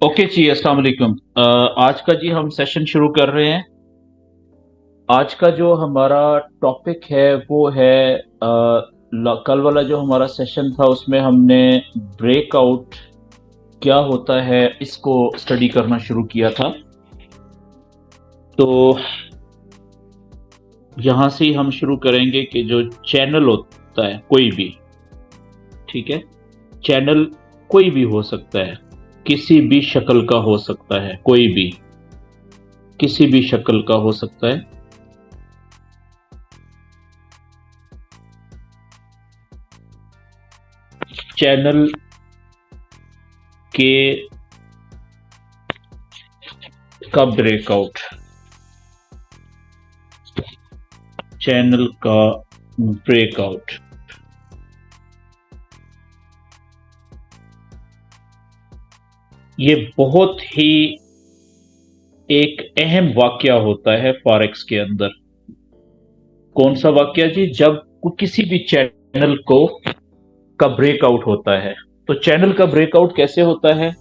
Okay जी, अस्सलाम वालेकुम। आज का जी हम सेशन शुरू कर रहे हैं। आज का जो हमारा टॉपिक है वो है कल वाला जो हमारा सेशन था उसमें हमने ब्रेकआउट क्या होता है इसको स्टडी करना शुरू किया था। तो यहाँ से ही हम शुरू करेंगे कि जो चैनल होता है कोई भी, ठीक है, चैनल कोई भी हो सकता है, किसी भी शक्ल का हो सकता है, कोई भी किसी भी शक्ल का हो सकता है। चैनल के का ब्रेकआउट, चैनल का ब्रेकआउट। ये बहुत ही एक अहम वाकया होता है फॉरेक्स के अंदर। कौन सा वाकया जी? जब किसी भी चैनल को का ब्रेकआउट होता है। तो चैनल का ब्रेकआउट कैसे होता है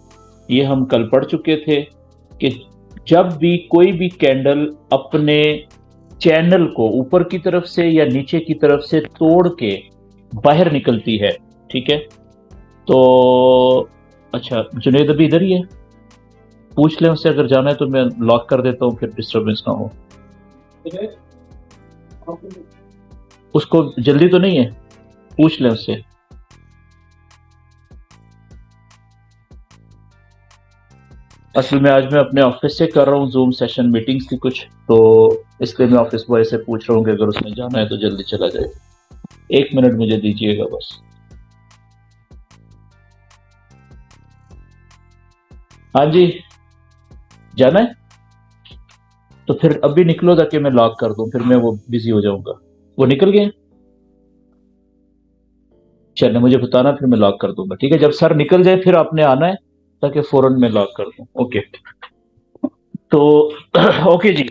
ये हम कल पढ़ चुके थे कि जब भी कोई भी कैंडल अपने चैनल को ऊपर की तरफ से या नीचे की तरफ से तोड़ के बाहर निकलती है, ठीक है। तो अच्छा, जुनेद अभी इधर ही है, पूछ लें उससे, अगर जाना है तो मैं लॉक कर देता हूँ, फिर डिस्टरबेंस ना हो। उसको जल्दी तो नहीं है, पूछ लें उससे। असल में आज मैं अपने ऑफिस से कर रहा हूँ जूम सेशन, मीटिंग्स थी कुछ, तो इसलिए मैं ऑफिस बॉय से पूछ रहा हूँ कि अगर उसने जाना है तो जल्दी चला जाए। 1 मिनट मुझे दीजिएगा बस। हाँ जी, जाना है तो फिर अभी निकलो ताकि मैं लॉक कर दूं, फिर मैं वो बिजी हो जाऊंगा। वो निकल गए? चलिए मुझे बताना, फिर मैं लॉक कर दूंगा, ठीक है। जब सर निकल जाए फिर आपने आना है ताकि फौरन मैं लॉक कर दूं। ओके। तो ओके जी।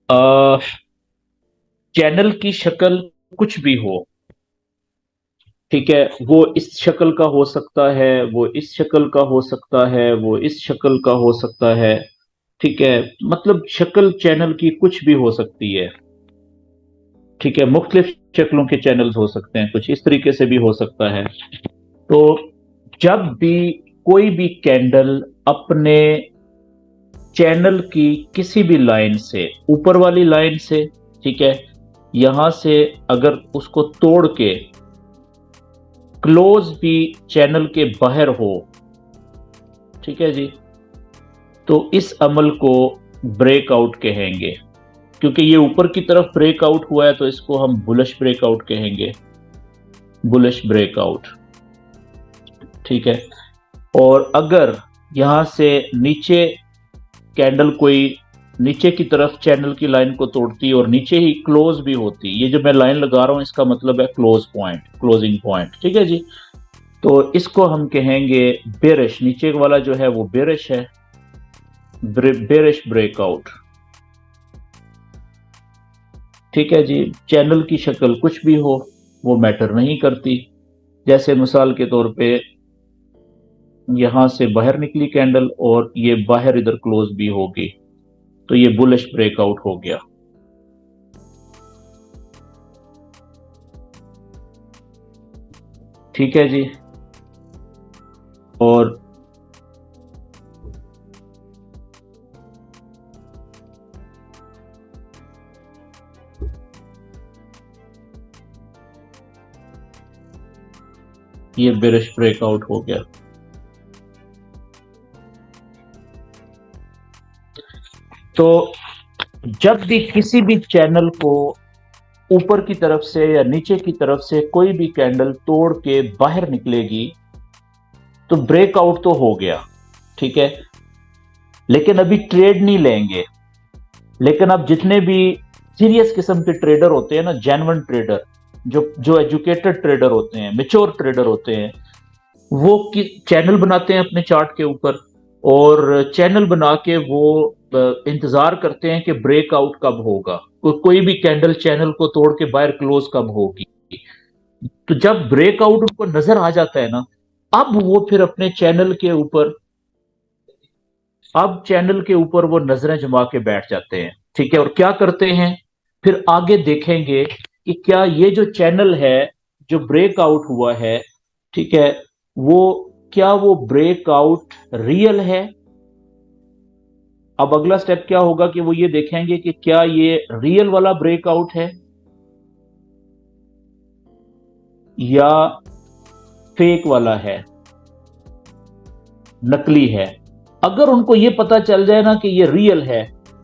आ, चैनल की शक्ल कुछ भी हो, ठीक है, वो इस शक्ल का हो सकता है, वो इस शक्ल का हो सकता है, वो इस शक्ल का हो सकता है, ठीक है। मतलब शक्ल चैनल की कुछ भी हो सकती है, ठीक है। मुख्तलिफ शक्लों के चैनल्स हो सकते हैं, कुछ इस तरीके से भी हो सकता है। तो जब भी कोई भी कैंडल अपने चैनल की किसी भी लाइन से, ऊपर वाली लाइन से, ठीक है, यहां से अगर उसको तोड़ के क्लोज भी चैनल के बाहर हो, ठीक है जी, तो इस अमल को ब्रेकआउट कहेंगे। क्योंकि ये ऊपर की तरफ ब्रेकआउट हुआ है तो इसको हम बुलिश ब्रेकआउट कहेंगे, बुलिश ब्रेकआउट, ठीक है। और अगर यहां से नीचे कैंडल कोई नीचे की तरफ चैनल की लाइन को तोड़ती और नीचे ही क्लोज भी होती, ये जो मैं लाइन लगा रहा हूं इसका मतलब है क्लोज पॉइंट, क्लोजिंग पॉइंट, ठीक है जी। तो इसको हम कहेंगे बेरिश, नीचे वाला जो है वो बेरिश है, बेरिश ब्रेकआउट, ठीक है जी। चैनल की शक्ल कुछ भी हो, वो मैटर नहीं करती। जैसे मिसाल के तौर पे यहां से बाहर निकली कैंडल और ये बाहर इधर क्लोज भी होगी, तो ये बुलिश ब्रेकआउट हो गया, ठीक है जी। और ये बेरिश ब्रेकआउट हो गया। तो जब भी किसी भी चैनल को ऊपर की तरफ से या नीचे की तरफ से कोई भी कैंडल तोड़ के बाहर निकलेगी तो ब्रेकआउट तो हो गया, ठीक है। लेकिन अभी ट्रेड नहीं लेंगे। लेकिन अब जितने भी सीरियस किस्म के ट्रेडर होते हैं ना, जेन्युइन ट्रेडर, जो जो एजुकेटेड ट्रेडर होते हैं, मेच्योर ट्रेडर होते हैं, वो चैनल बनाते हैं अपने चार्ट के ऊपर, और चैनल बना के वो इंतजार करते हैं कि ब्रेकआउट कब होगा, कोई भी कैंडल चैनल को तोड़ के बाहर क्लोज कब होगी। तो जब ब्रेकआउट उनको नजर आ जाता है ना, अब वो फिर अपने चैनल के ऊपर, अब चैनल के ऊपर वो नजरें जमा के बैठ जाते हैं। ठीक है, और क्या करते हैं, फिर आगे देखेंगे कि क्या ये जो चैनल है जो ब्रेकआउट हुआ है, ठीक है, वो क्या वो ब्रेकआउट रियल है। अब अगला स्टेप क्या होगा कि वो ये देखेंगे कि क्या ये रियल वाला ब्रेकआउट है या फेक वाला है, नकली है। अगर उनको ये पता चल जाए ना कि ये रियल है,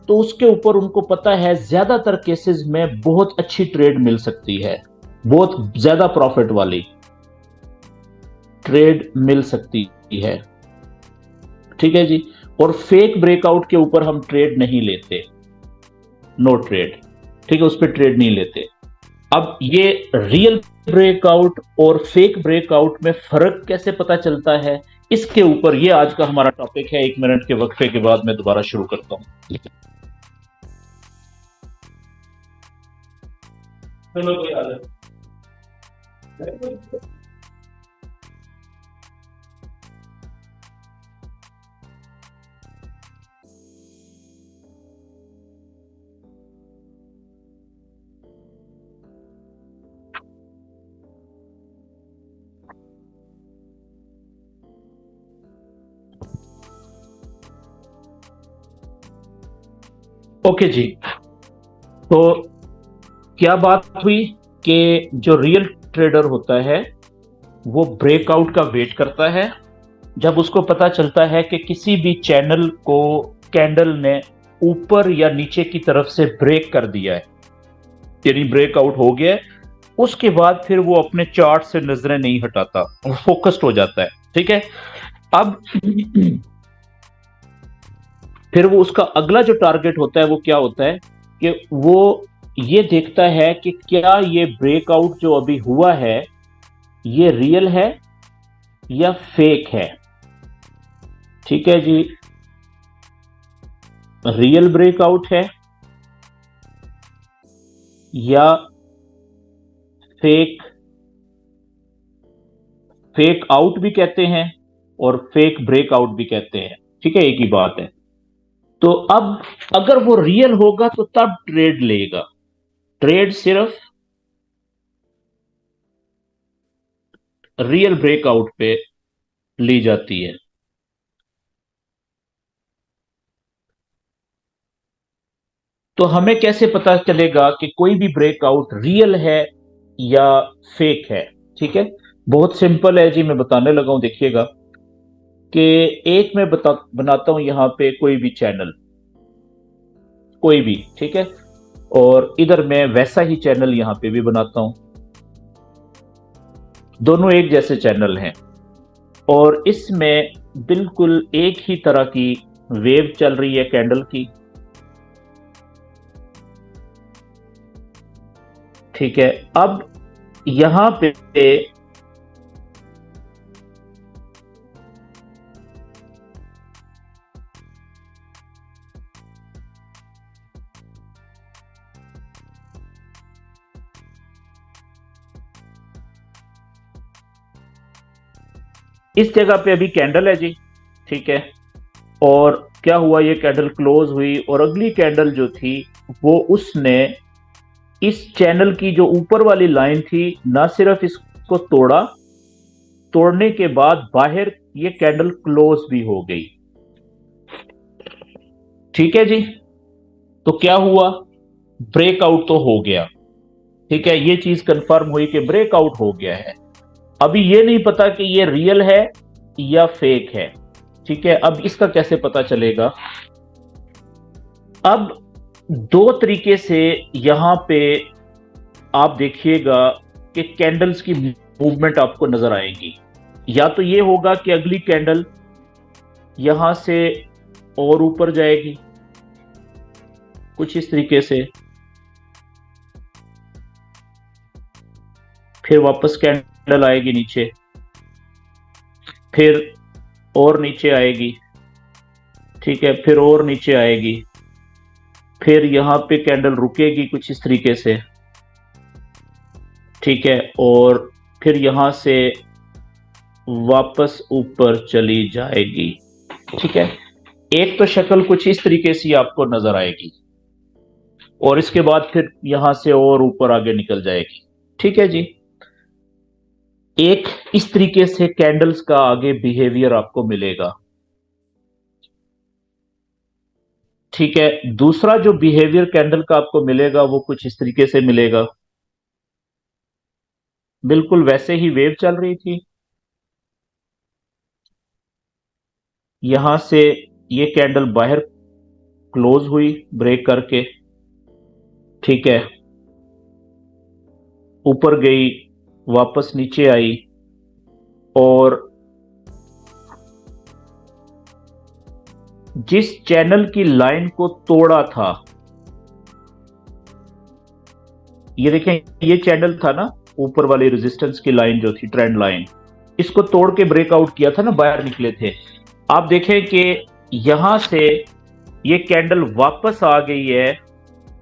तो उसके ऊपर उनको पता है ज्यादातर केसेस में बहुत अच्छी ट्रेड मिल सकती है, बहुत ज्यादा प्रॉफिट वाली ट्रेड मिल सकती है। ठीक है जी। और फेक ब्रेकआउट के ऊपर हम ट्रेड नहीं लेते, नो ट्रेड। ठीक है, उस पर ट्रेड नहीं लेते। अब ये रियल ब्रेकआउट और फेक ब्रेकआउट में फर्क कैसे पता चलता है, इसके ऊपर ये आज का हमारा टॉपिक है। 1 मिनट के वक्फे के बाद मैं दोबारा शुरू करता हूं। चलो कोई हाल है। ओके जी। तो क्या बात हुई कि जो रियल ट्रेडर होता है वो ब्रेकआउट का वेट करता है। जब उसको पता चलता है कि किसी भी चैनल को कैंडल ने ऊपर या नीचे की तरफ से ब्रेक कर दिया है, यानी ब्रेकआउट हो गया है, उसके बाद फिर वो अपने चार्ट से नजरें नहीं हटाता, वो फोकस्ड हो जाता है। ठीक है। अब फिर वो उसका अगला जो टारगेट होता है वो क्या होता है कि वो ये देखता है कि क्या ये ब्रेकआउट जो अभी हुआ है ये रियल है या फेक है। ठीक है जी, रियल ब्रेकआउट है या फेक, फेक आउट भी कहते हैं और फेक ब्रेकआउट भी कहते हैं। ठीक है, एक ही बात है। तो अब अगर वो रियल होगा तो तब ट्रेड लेगा। ट्रेड सिर्फ रियल ब्रेकआउट पे ली जाती है। तो हमें कैसे पता चलेगा कि कोई भी ब्रेकआउट रियल है या फेक है। ठीक है, बहुत सिंपल है जी, मैं बताने लगा हूं, देखिएगा कि एक मैं बनाता हूं यहां पे कोई भी चैनल, कोई भी। ठीक है, और इधर मैं वैसा ही चैनल यहां पे भी बनाता हूं, दोनों एक जैसे चैनल हैं और इसमें बिल्कुल एक ही तरह की वेव चल रही है कैंडल की। ठीक है, अब यहां पे इस जगह पे अभी कैंडल है जी। ठीक है, और क्या हुआ, ये कैंडल क्लोज हुई और अगली कैंडल जो थी वो उसने इस चैनल की जो ऊपर वाली लाइन थी ना सिर्फ इसको तोड़ा, तोड़ने के बाद बाहर ये कैंडल क्लोज भी हो गई। ठीक है जी। तो क्या हुआ, ब्रेकआउट तो हो गया। ठीक है, ये चीज कंफर्म हुई कि ब्रेकआउट हो गया है। अभी ये नहीं पता कि ये रियल है या फेक है। ठीक है, अब इसका कैसे पता चलेगा। अब दो तरीके से यहां पे आप देखिएगा कि कैंडल्स की मूवमेंट आपको नजर आएगी। या तो ये होगा कि अगली कैंडल यहां से और ऊपर जाएगी कुछ इस तरीके से, फिर वापस कैंडल आएगी नीचे, फिर और नीचे आएगी। ठीक है, फिर और नीचे आएगी, फिर यहां पे कैंडल रुकेगी कुछ इस तरीके से। ठीक है, और फिर यहां से वापस ऊपर चली जाएगी। ठीक है, एक तो शक्ल कुछ इस तरीके से आपको नजर आएगी और इसके बाद फिर यहां से और ऊपर आगे निकल जाएगी। ठीक है जी, एक इस तरीके से कैंडल्स का आगे बिहेवियर आपको मिलेगा। ठीक है, दूसरा जो बिहेवियर कैंडल का आपको मिलेगा वो कुछ इस तरीके से मिलेगा। बिल्कुल वैसे ही वेव चल रही थी, यहां से ये कैंडल बाहर क्लोज हुई ब्रेक करके। ठीक है, ऊपर गई, वापस नीचे आई और जिस चैनल की लाइन को तोड़ा था, ये देखें, ये चैनल था ना, ऊपर वाली रेजिस्टेंस की लाइन जो थी, ट्रेंड लाइन, इसको तोड़ के ब्रेकआउट किया था ना, बाहर निकले थे। आप देखें कि यहां से ये कैंडल वापस आ गई है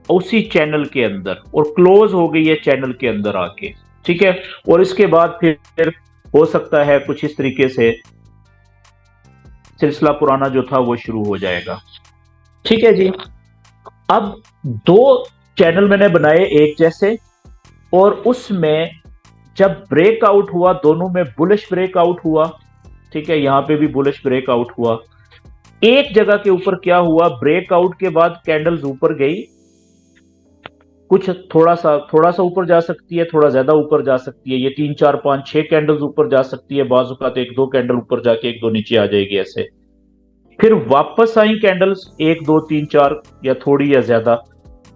उसी चैनल के अंदर और क्लोज हो गई है चैनल के अंदर आके। ठीक है, और इसके बाद फिर हो सकता है कुछ इस तरीके से सिलसिला पुराना जो था वो शुरू हो जाएगा। ठीक है जी, अब दो चैनल मैंने बनाए एक जैसे, और उसमें जब ब्रेकआउट हुआ दोनों में बुलिश ब्रेकआउट हुआ। ठीक है, यहां पे भी बुलिश ब्रेकआउट हुआ। एक जगह के ऊपर क्या हुआ, ब्रेकआउट के बाद कैंडल्स ऊपर गई, कुछ थोड़ा सा ऊपर जा सकती है, थोड़ा ज्यादा ऊपर जा सकती है, ये 3 4 5 6 कैंडल्स ऊपर जा सकती है, बाजू का तो 1 2 कैंडल ऊपर जाके 1 2 नीचे आ जाएगी ऐसे। फिर वापस आई कैंडल्स 1 2 3 4 या थोड़ी या ज्यादा,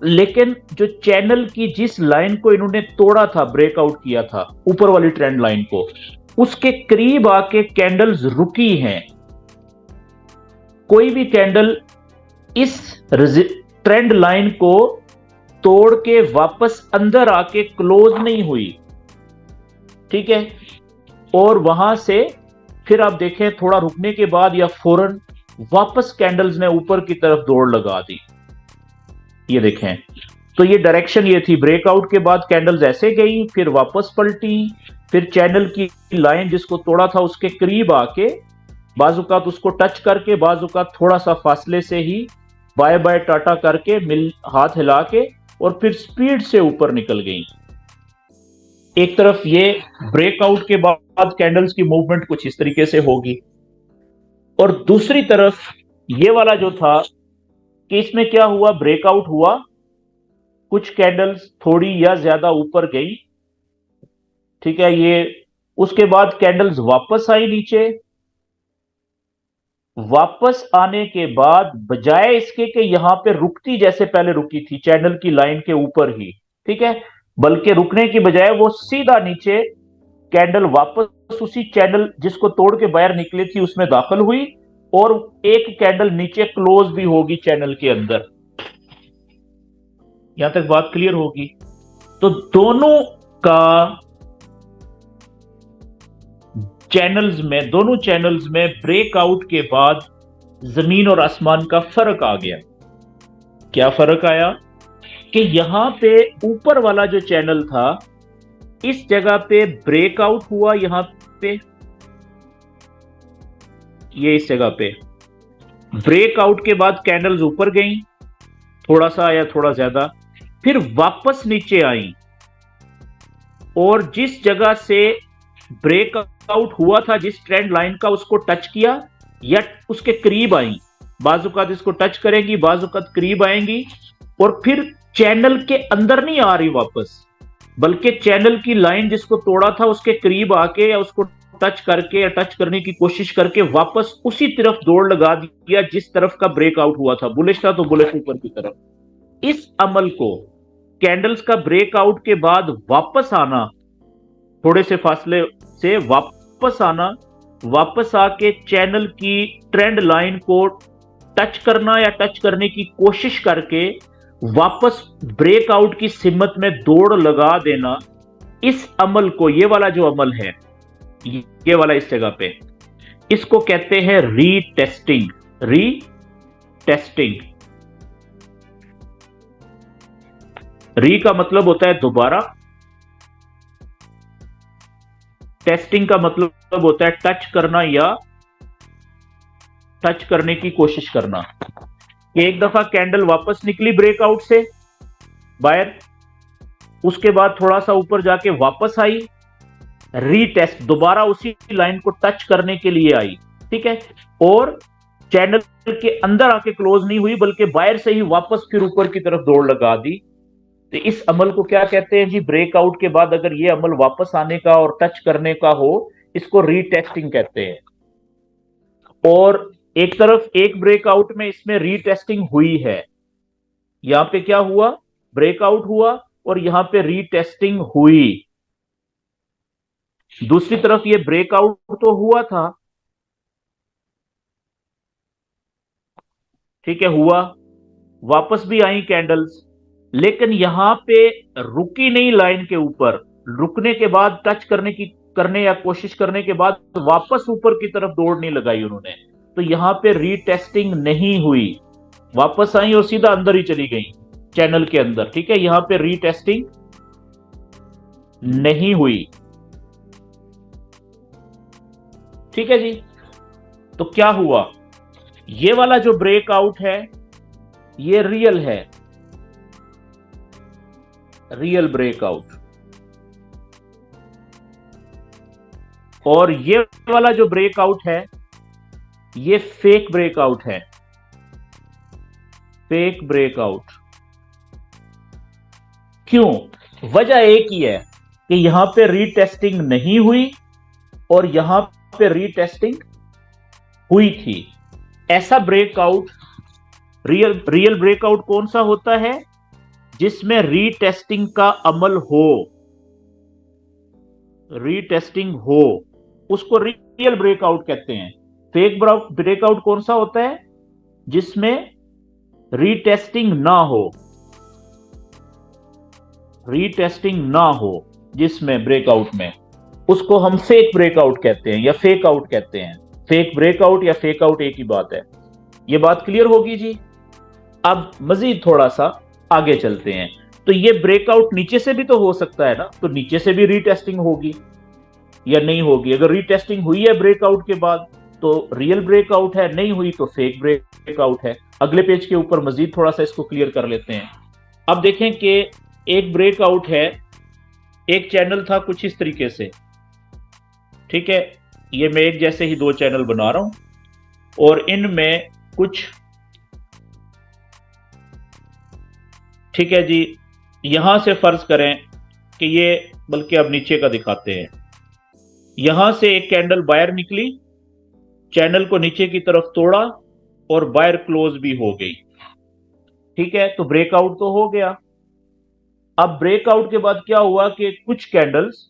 लेकिन जो चैनल की जिस लाइन को इन्होंने तोड़ा था, ब्रेकआउट किया था ऊपर वाली ट्रेंड लाइन को, उसके करीब आके कैंडल्स रुकी हैं। कोई भी कैंडल इस ट्रेंड लाइन को तोड़ के वापस अंदर आके क्लोज नहीं हुई। ठीक है, और वहां से फिर आप देखें थोड़ा रुकने के बाद या फौरन वापस कैंडल्स ने ऊपर की तरफ दौड़ लगा दी। ये देखें, तो ये डायरेक्शन ये थी, ब्रेकआउट के बाद कैंडल्स ऐसे गई, फिर वापस पलटी, फिर चैनल की लाइन जिसको तोड़ा था उसके करीब आके बाजुकात उसको टच करके, बाजुकात थोड़ा सा फासले से ही बाय बाय टाटा करके मिल हाथ हिला के और फिर स्पीड से ऊपर निकल गई। एक तरफ ये ब्रेकआउट के बाद कैंडल्स की मूवमेंट कुछ इस तरीके से होगी, और दूसरी तरफ ये वाला जो था कि इसमें क्या हुआ, ब्रेकआउट हुआ, कुछ कैंडल्स थोड़ी या ज्यादा ऊपर गई। ठीक है, ये उसके बाद कैंडल्स वापस आई नीचे। वापस आने के बाद बजाय इसके कि यहां पे रुकती जैसे पहले रुकी थी चैनल की लाइन के ऊपर ही, ठीक है, बल्कि रुकने की बजाय वो सीधा नीचे कैंडल वापस उसी चैनल जिसको तोड़ के बाहर निकली थी उसमें दाखिल हुई, और एक कैंडल नीचे क्लोज भी होगी चैनल के अंदर। यहां तक बात क्लियर होगी? तो दोनों चैनल्स में ब्रेकआउट के बाद जमीन और आसमान का फर्क आ गया। क्या फर्क आया कि यहां पे ऊपर वाला जो चैनल था, इस जगह पे ब्रेकआउट हुआ, यहां पे ये इस जगह पे ब्रेकआउट के बाद कैंडल्स ऊपर गई, थोड़ा सा या थोड़ा ज्यादा, फिर वापस नीचे आई, और जिस जगह से ब्रेकआउट हुआ था जिस ट्रेंड लाइन का, उसको टच किया या उसके करीब आई। बाजुकात इसको टच करेंगी, बाजुकात करीब आएंगी, और फिर चैनल के अंदर नहीं आ रही वापस, बल्कि चैनल की लाइन जिसको तोड़ा था उसके करीब आके या उसको टच करके या टच करने की कोशिश करके वापस उसी तरफ दौड़ लगा दिया जिस तरफ का ब्रेकआउट हुआ था। बुलिश था तो बुलिश ऊपर की तरफ। इस अमल को, कैंडल्स का ब्रेकआउट के बाद वापस आना, थोड़े से फासले से वापस आना, वापस आके चैनल की ट्रेंड लाइन को टच करना या टच करने की कोशिश करके वापस ब्रेकआउट की सिमत में दौड़ लगा देना, इस अमल को, ये वाला जो अमल है, ये वाला इस जगह पे, इसको कहते हैं रीटेस्टिंग। रीटेस्टिंग, री का मतलब होता है दोबारा, टेस्टिंग का मतलब होता है टच करना या टच करने की कोशिश करना। एक दफा कैंडल वापस निकली ब्रेकआउट से बाहर, उसके बाद थोड़ा सा ऊपर जाके वापस आई, रीटेस्ट दोबारा उसी लाइन को टच करने के लिए आई, ठीक है, और चैनल के अंदर आके क्लोज नहीं हुई बल्कि बाहर से ही वापस फिर ऊपर की तरफ दौड़ लगा दी। तो इस अमल को क्या कहते हैं जी? ब्रेकआउट के बाद अगर ये अमल वापस आने का और टच करने का हो, इसको रीटेस्टिंग कहते हैं। और एक तरफ एक ब्रेकआउट में इसमें रीटेस्टिंग हुई है, यहां पे क्या हुआ? ब्रेकआउट हुआ और यहां पे रीटेस्टिंग हुई। दूसरी तरफ ये ब्रेकआउट तो हुआ था, ठीक है, हुआ, वापस भी आई कैंडल्स, लेकिन यहां पे रुकी नहीं लाइन के ऊपर, रुकने के बाद टच करने या कोशिश करने के बाद वापस ऊपर की तरफ दौड़ नहीं लगाई उन्होंने। तो यहां पे रीटेस्टिंग नहीं हुई, वापस आई और सीधा अंदर ही चली गई चैनल के अंदर, ठीक है, यहां पे रीटेस्टिंग नहीं हुई, ठीक है जी। तो क्या हुआ? ये वाला जो ब्रेकआउट है ये रियल है, रियल ब्रेकआउट, और ये वाला जो ब्रेकआउट है ये फेक ब्रेकआउट है, फेक ब्रेकआउट। क्यों? वजह एक ही है कि यहां पे रीटेस्टिंग नहीं हुई और यहां पे रीटेस्टिंग हुई थी। ऐसा ब्रेकआउट, रियल ब्रेकआउट कौन सा होता है? जिसमें रीटेस्टिंग का अमल हो, रीटेस्टिंग हो, उसको रियल ब्रेकआउट कहते हैं। फेक ब्रेकआउट कौन सा होता है? जिसमें रीटेस्टिंग ना हो, रीटेस्टिंग ना हो जिसमें ब्रेकआउट में, उसको हम फेक ब्रेकआउट कहते हैं या फेक आउट कहते हैं। फेक ब्रेकआउट या फेक आउट एक ही बात है। ये बात क्लियर होगी जी। अब मजीद थोड़ा सा आगे चलते हैं। तो ये ब्रेकआउट नीचे से भी तो हो सकता है ना, तो नीचे से भी रीटेस्टिंग होगी या नहीं होगी? अगर रीटेस्टिंग हुई है ब्रेकआउट के बाद तो रियल ब्रेकआउट है, नहीं हुई तो फेक ब्रेकआउट है। अगले पेज के ऊपर मजीद थोड़ा सा इसको क्लियर कर लेते हैं। अब देखें कि एक ब्रेकआउट है, एक चैनल था कुछ इस तरीके से, ठीक है, ये मैं एक जैसे ही दो चैनल बना रहा हूं और इनमें कुछ, ठीक है जी, यहां से फर्ज करें कि ये, बल्कि अब नीचे का दिखाते हैं, यहां से एक कैंडल बाहर निकली, चैनल को नीचे की तरफ तोड़ा और बाहर क्लोज भी हो गई, ठीक है, तो ब्रेकआउट तो हो गया। अब ब्रेकआउट के बाद क्या हुआ कि कुछ कैंडल्स,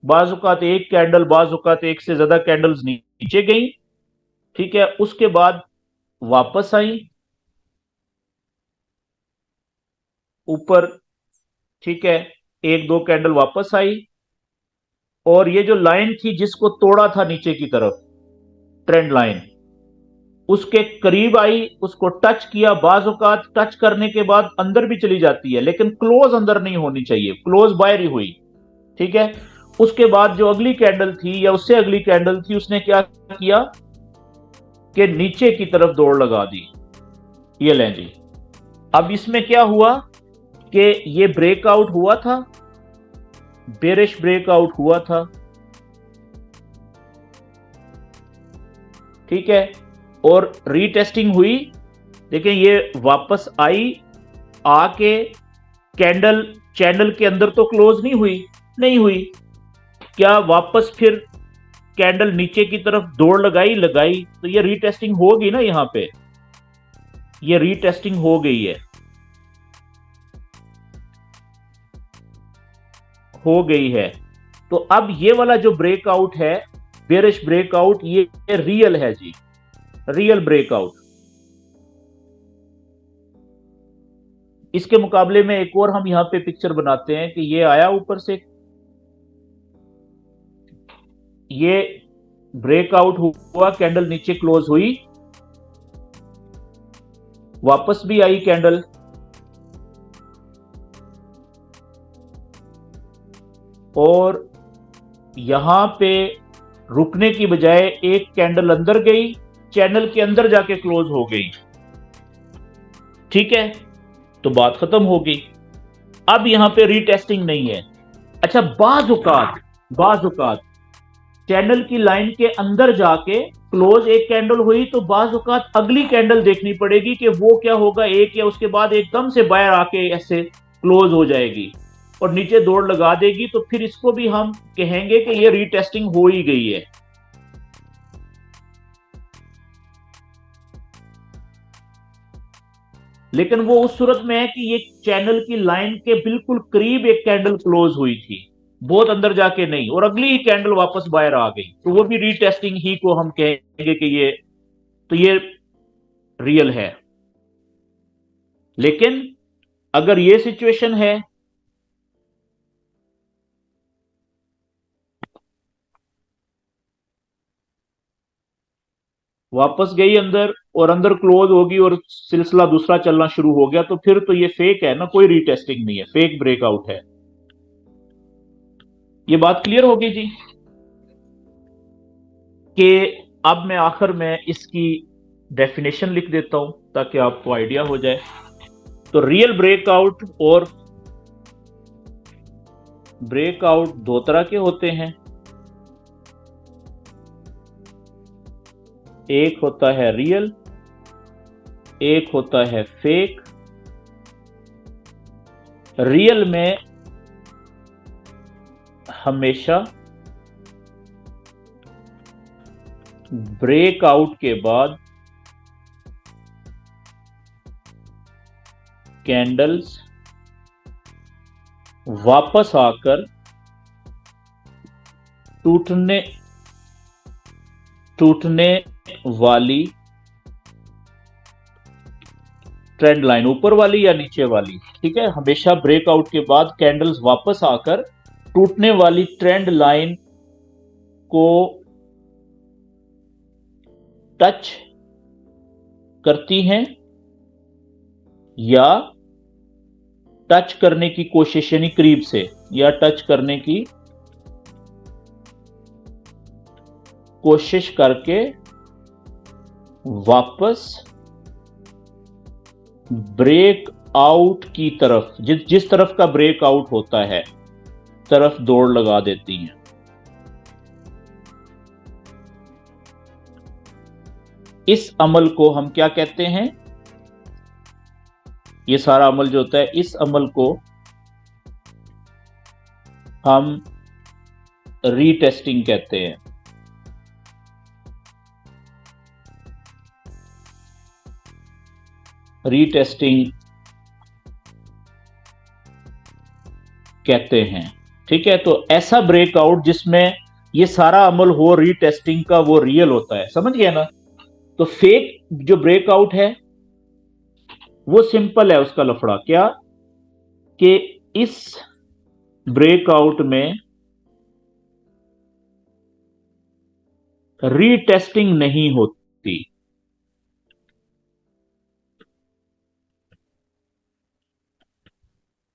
बाजुकात एक कैंडल, बाजुकात एक से ज्यादा कैंडल्स नीचे गई, ठीक है, उसके बाद वापस आई ऊपर, ठीक है, एक दो कैंडल वापस आई और ये जो लाइन थी जिसको तोड़ा था नीचे की तरफ, ट्रेंड लाइन, उसके करीब आई, उसको टच किया। बाज औकात टच करने के बाद अंदर भी चली जाती है लेकिन क्लोज अंदर नहीं होनी चाहिए, क्लोज बाहर ही हुई, ठीक है। उसके बाद जो अगली कैंडल थी या उससे अगली कैंडल थी, उसने क्या किया कि नीचे की तरफ दौड़ लगा दी। ये लें जी। अब इसमें क्या हुआ कि ये ब्रेकआउट हुआ था, बेरिश ब्रेकआउट हुआ था, ठीक है, और रीटेस्टिंग हुई। देखिए ये वापस आई, आके कैंडल चैनल के अंदर तो क्लोज नहीं हुई, नहीं हुई, क्या वापस फिर कैंडल नीचे की तरफ दौड़ लगाई, तो ये रीटेस्टिंग होगी ना, यहां पे ये रीटेस्टिंग हो गई है, हो गई है। तो अब ये वाला जो ब्रेकआउट है, बेरिश ब्रेकआउट, ये रियल है जी, रियल ब्रेकआउट। इसके मुकाबले में एक और हम यहां पे पिक्चर बनाते हैं कि ये आया ऊपर से, ये ब्रेकआउट हुआ, कैंडल नीचे क्लोज हुई, वापस भी आई कैंडल, और यहां पे रुकने की बजाय एक कैंडल अंदर गई, चैनल के अंदर जाके क्लोज हो गई, ठीक है, तो बात खत्म हो गई। अब यहां पे रीटेस्टिंग नहीं है। अच्छा, बाजुकात चैनल की लाइन के अंदर जाके क्लोज एक कैंडल हुई तो बाजुकात अगली कैंडल देखनी पड़ेगी कि वो क्या होगा, एक या उसके बाद एकदम से बाहर आके ऐसे क्लोज हो जाएगी और नीचे दौड़ लगा देगी, तो फिर इसको भी हम कहेंगे कि ये रीटेस्टिंग हो ही गई है। लेकिन वो उस सूरत में है कि ये चैनल की लाइन के बिल्कुल करीब एक कैंडल क्लोज हुई थी, बहुत अंदर जाके नहीं, और अगली ही कैंडल वापस बाहर आ गई, तो वो भी रीटेस्टिंग ही को हम कहेंगे कि ये रियल है। लेकिन अगर ये सिचुएशन है, वापस गई अंदर और अंदर क्लोज होगी और सिलसिला दूसरा चलना शुरू हो गया, तो फिर तो ये फेक है ना, कोई रीटेस्टिंग नहीं है, फेक ब्रेकआउट है। ये बात क्लियर होगी जी कि अब मैं आखिर में इसकी डेफिनेशन लिख देता हूं ताकि आपको आइडिया हो जाए। तो रियल ब्रेकआउट और ब्रेकआउट दो तरह के होते हैं, एक होता है रियल, एक होता है फेक। रियल में हमेशा ब्रेकआउट के बाद कैंडल्स वापस आकर टूटने वाली ट्रेंड लाइन, ऊपर वाली या नीचे वाली, ठीक है, हमेशा ब्रेकआउट के बाद कैंडल्स वापस आकर टूटने वाली ट्रेंड लाइन को टच करती हैं या टच करने की कोशिश, यानी करीब से, या टच करने की कोशिश करके वापस ब्रेक आउट की तरफ, जिस तरफ का ब्रेक आउट होता है तरफ दौड़ लगा देती हैं। इस अमल को हम क्या कहते हैं? ये सारा अमल जो होता है, इस अमल को हम रीटेस्टिंग कहते हैं। रीटेस्टिंग कहते हैं, ठीक है। तो ऐसा ब्रेकआउट जिसमें ये सारा अमल हो रीटेस्टिंग का, वो रियल होता है, समझ गया ना। तो फेक जो ब्रेकआउट है वो सिंपल है, उसका लफड़ा क्या कि इस ब्रेकआउट में रीटेस्टिंग नहीं होती,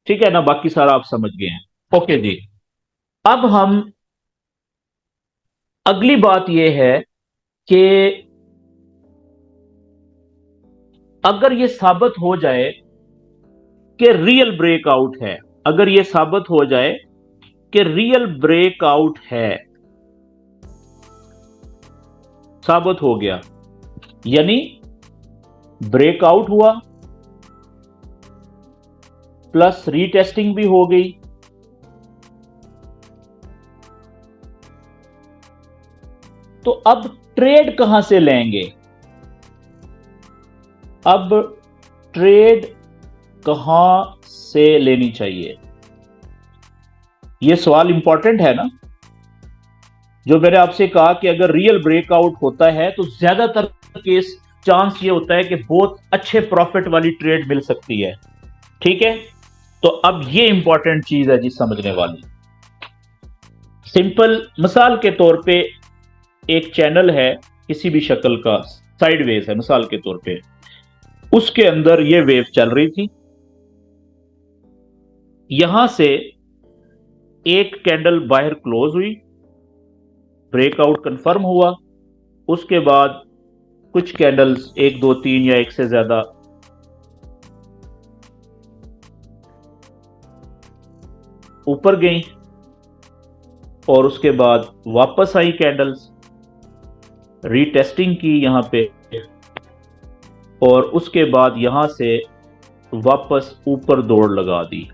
ठीक है ना, बाकी सारा आप समझ गए हैं। ओके जी, अब हम अगली बात यह है कि अगर यह साबित हो जाए कि रियल ब्रेकआउट है, अगर यह साबित हो जाए कि रियल ब्रेकआउट है, साबित हो गया, यानी ब्रेकआउट हुआ प्लस रीटेस्टिंग भी हो गई, तो अब ट्रेड कहां से लेंगे? अब ट्रेड कहां से लेनी चाहिए? यह सवाल इंपॉर्टेंट है ना। जो मैंने आपसे कहा कि अगर रियल ब्रेकआउट होता है तो ज्यादातर केस चांस ये होता है कि बहुत अच्छे प्रॉफिट वाली ट्रेड मिल सकती है, ठीक है। तो अब ये इंपॉर्टेंट चीज है जी समझने वाली। सिंपल मिसाल के तौर पे एक चैनल है किसी भी शक्ल का, साइडवेज है मिसाल के तौर पे, उसके अंदर ये वेव चल रही थी, यहां से एक कैंडल बाहर क्लोज हुई ब्रेकआउट कंफर्म हुआ, उसके बाद कुछ कैंडल्स, एक दो तीन या एक से ज्यादा, ऊपर गई और उसके बाद वापस आई कैंडल्स, रीटेस्टिंग की यहां पे, और उसके बाद यहां से वापस ऊपर दौड़ लगा दी।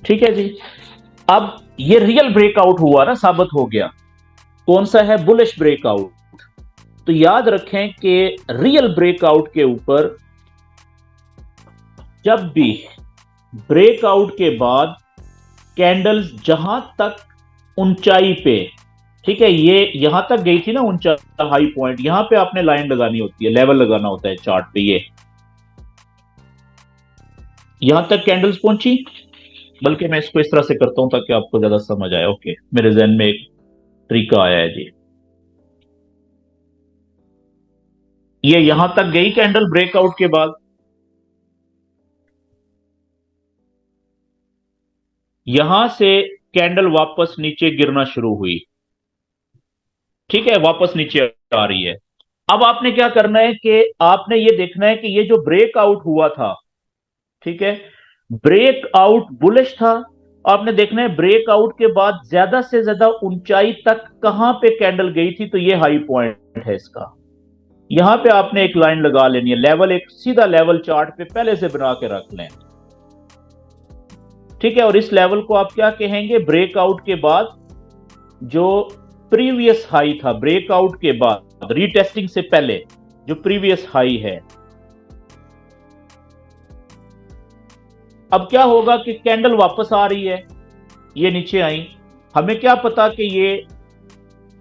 ठीक है जी। अब ये रियल ब्रेकआउट हुआ ना, साबित हो गया। कौन सा है? Bullish breakout. तो याद रखें कि रियल ब्रेकआउट के ऊपर जब भी ब्रेकआउट के बाद कैंडल्स जहां तक ऊंचाई पे, ठीक है, ये यहां तक गई थी ना ऊंचा हाई पॉइंट, यहां पे आपने लाइन लगानी होती है, लेवल लगाना होता है चार्ट पे, ये यहां तक कैंडल्स पहुंची। बल्कि मैं इसको इस तरह से करता हूं ताकि आपको ज्यादा समझ आए। ओके, मेरे जहन में एक तरीका आया है जी। ये यहां तक गई कैंडल ब्रेकआउट के बाद, यहां से कैंडल वापस नीचे गिरना शुरू हुई। ठीक है, वापस नीचे आ रही है। अब आपने क्या करना है कि आपने ये देखना है कि ये जो ब्रेकआउट हुआ था, ठीक है, ब्रेकआउट बुलिश था। आपने देखना है ब्रेकआउट के बाद ज्यादा से ज्यादा ऊंचाई तक कहां पे कैंडल गई थी, तो ये हाई पॉइंट है इसका। यहां पे आपने एक लाइन लगा लेनी है, लेवल, एक सीधा लेवल चार्ट पे पहले से बना के रख लें। ठीक है, और इस लेवल को आप क्या कहेंगे? ब्रेकआउट के बाद जो प्रीवियस हाई था, ब्रेकआउट के बाद रीटेस्टिंग से पहले जो प्रीवियस हाई है। अब क्या होगा कि कैंडल वापस आ रही है, ये नीचे आई, हमें क्या पता कि ये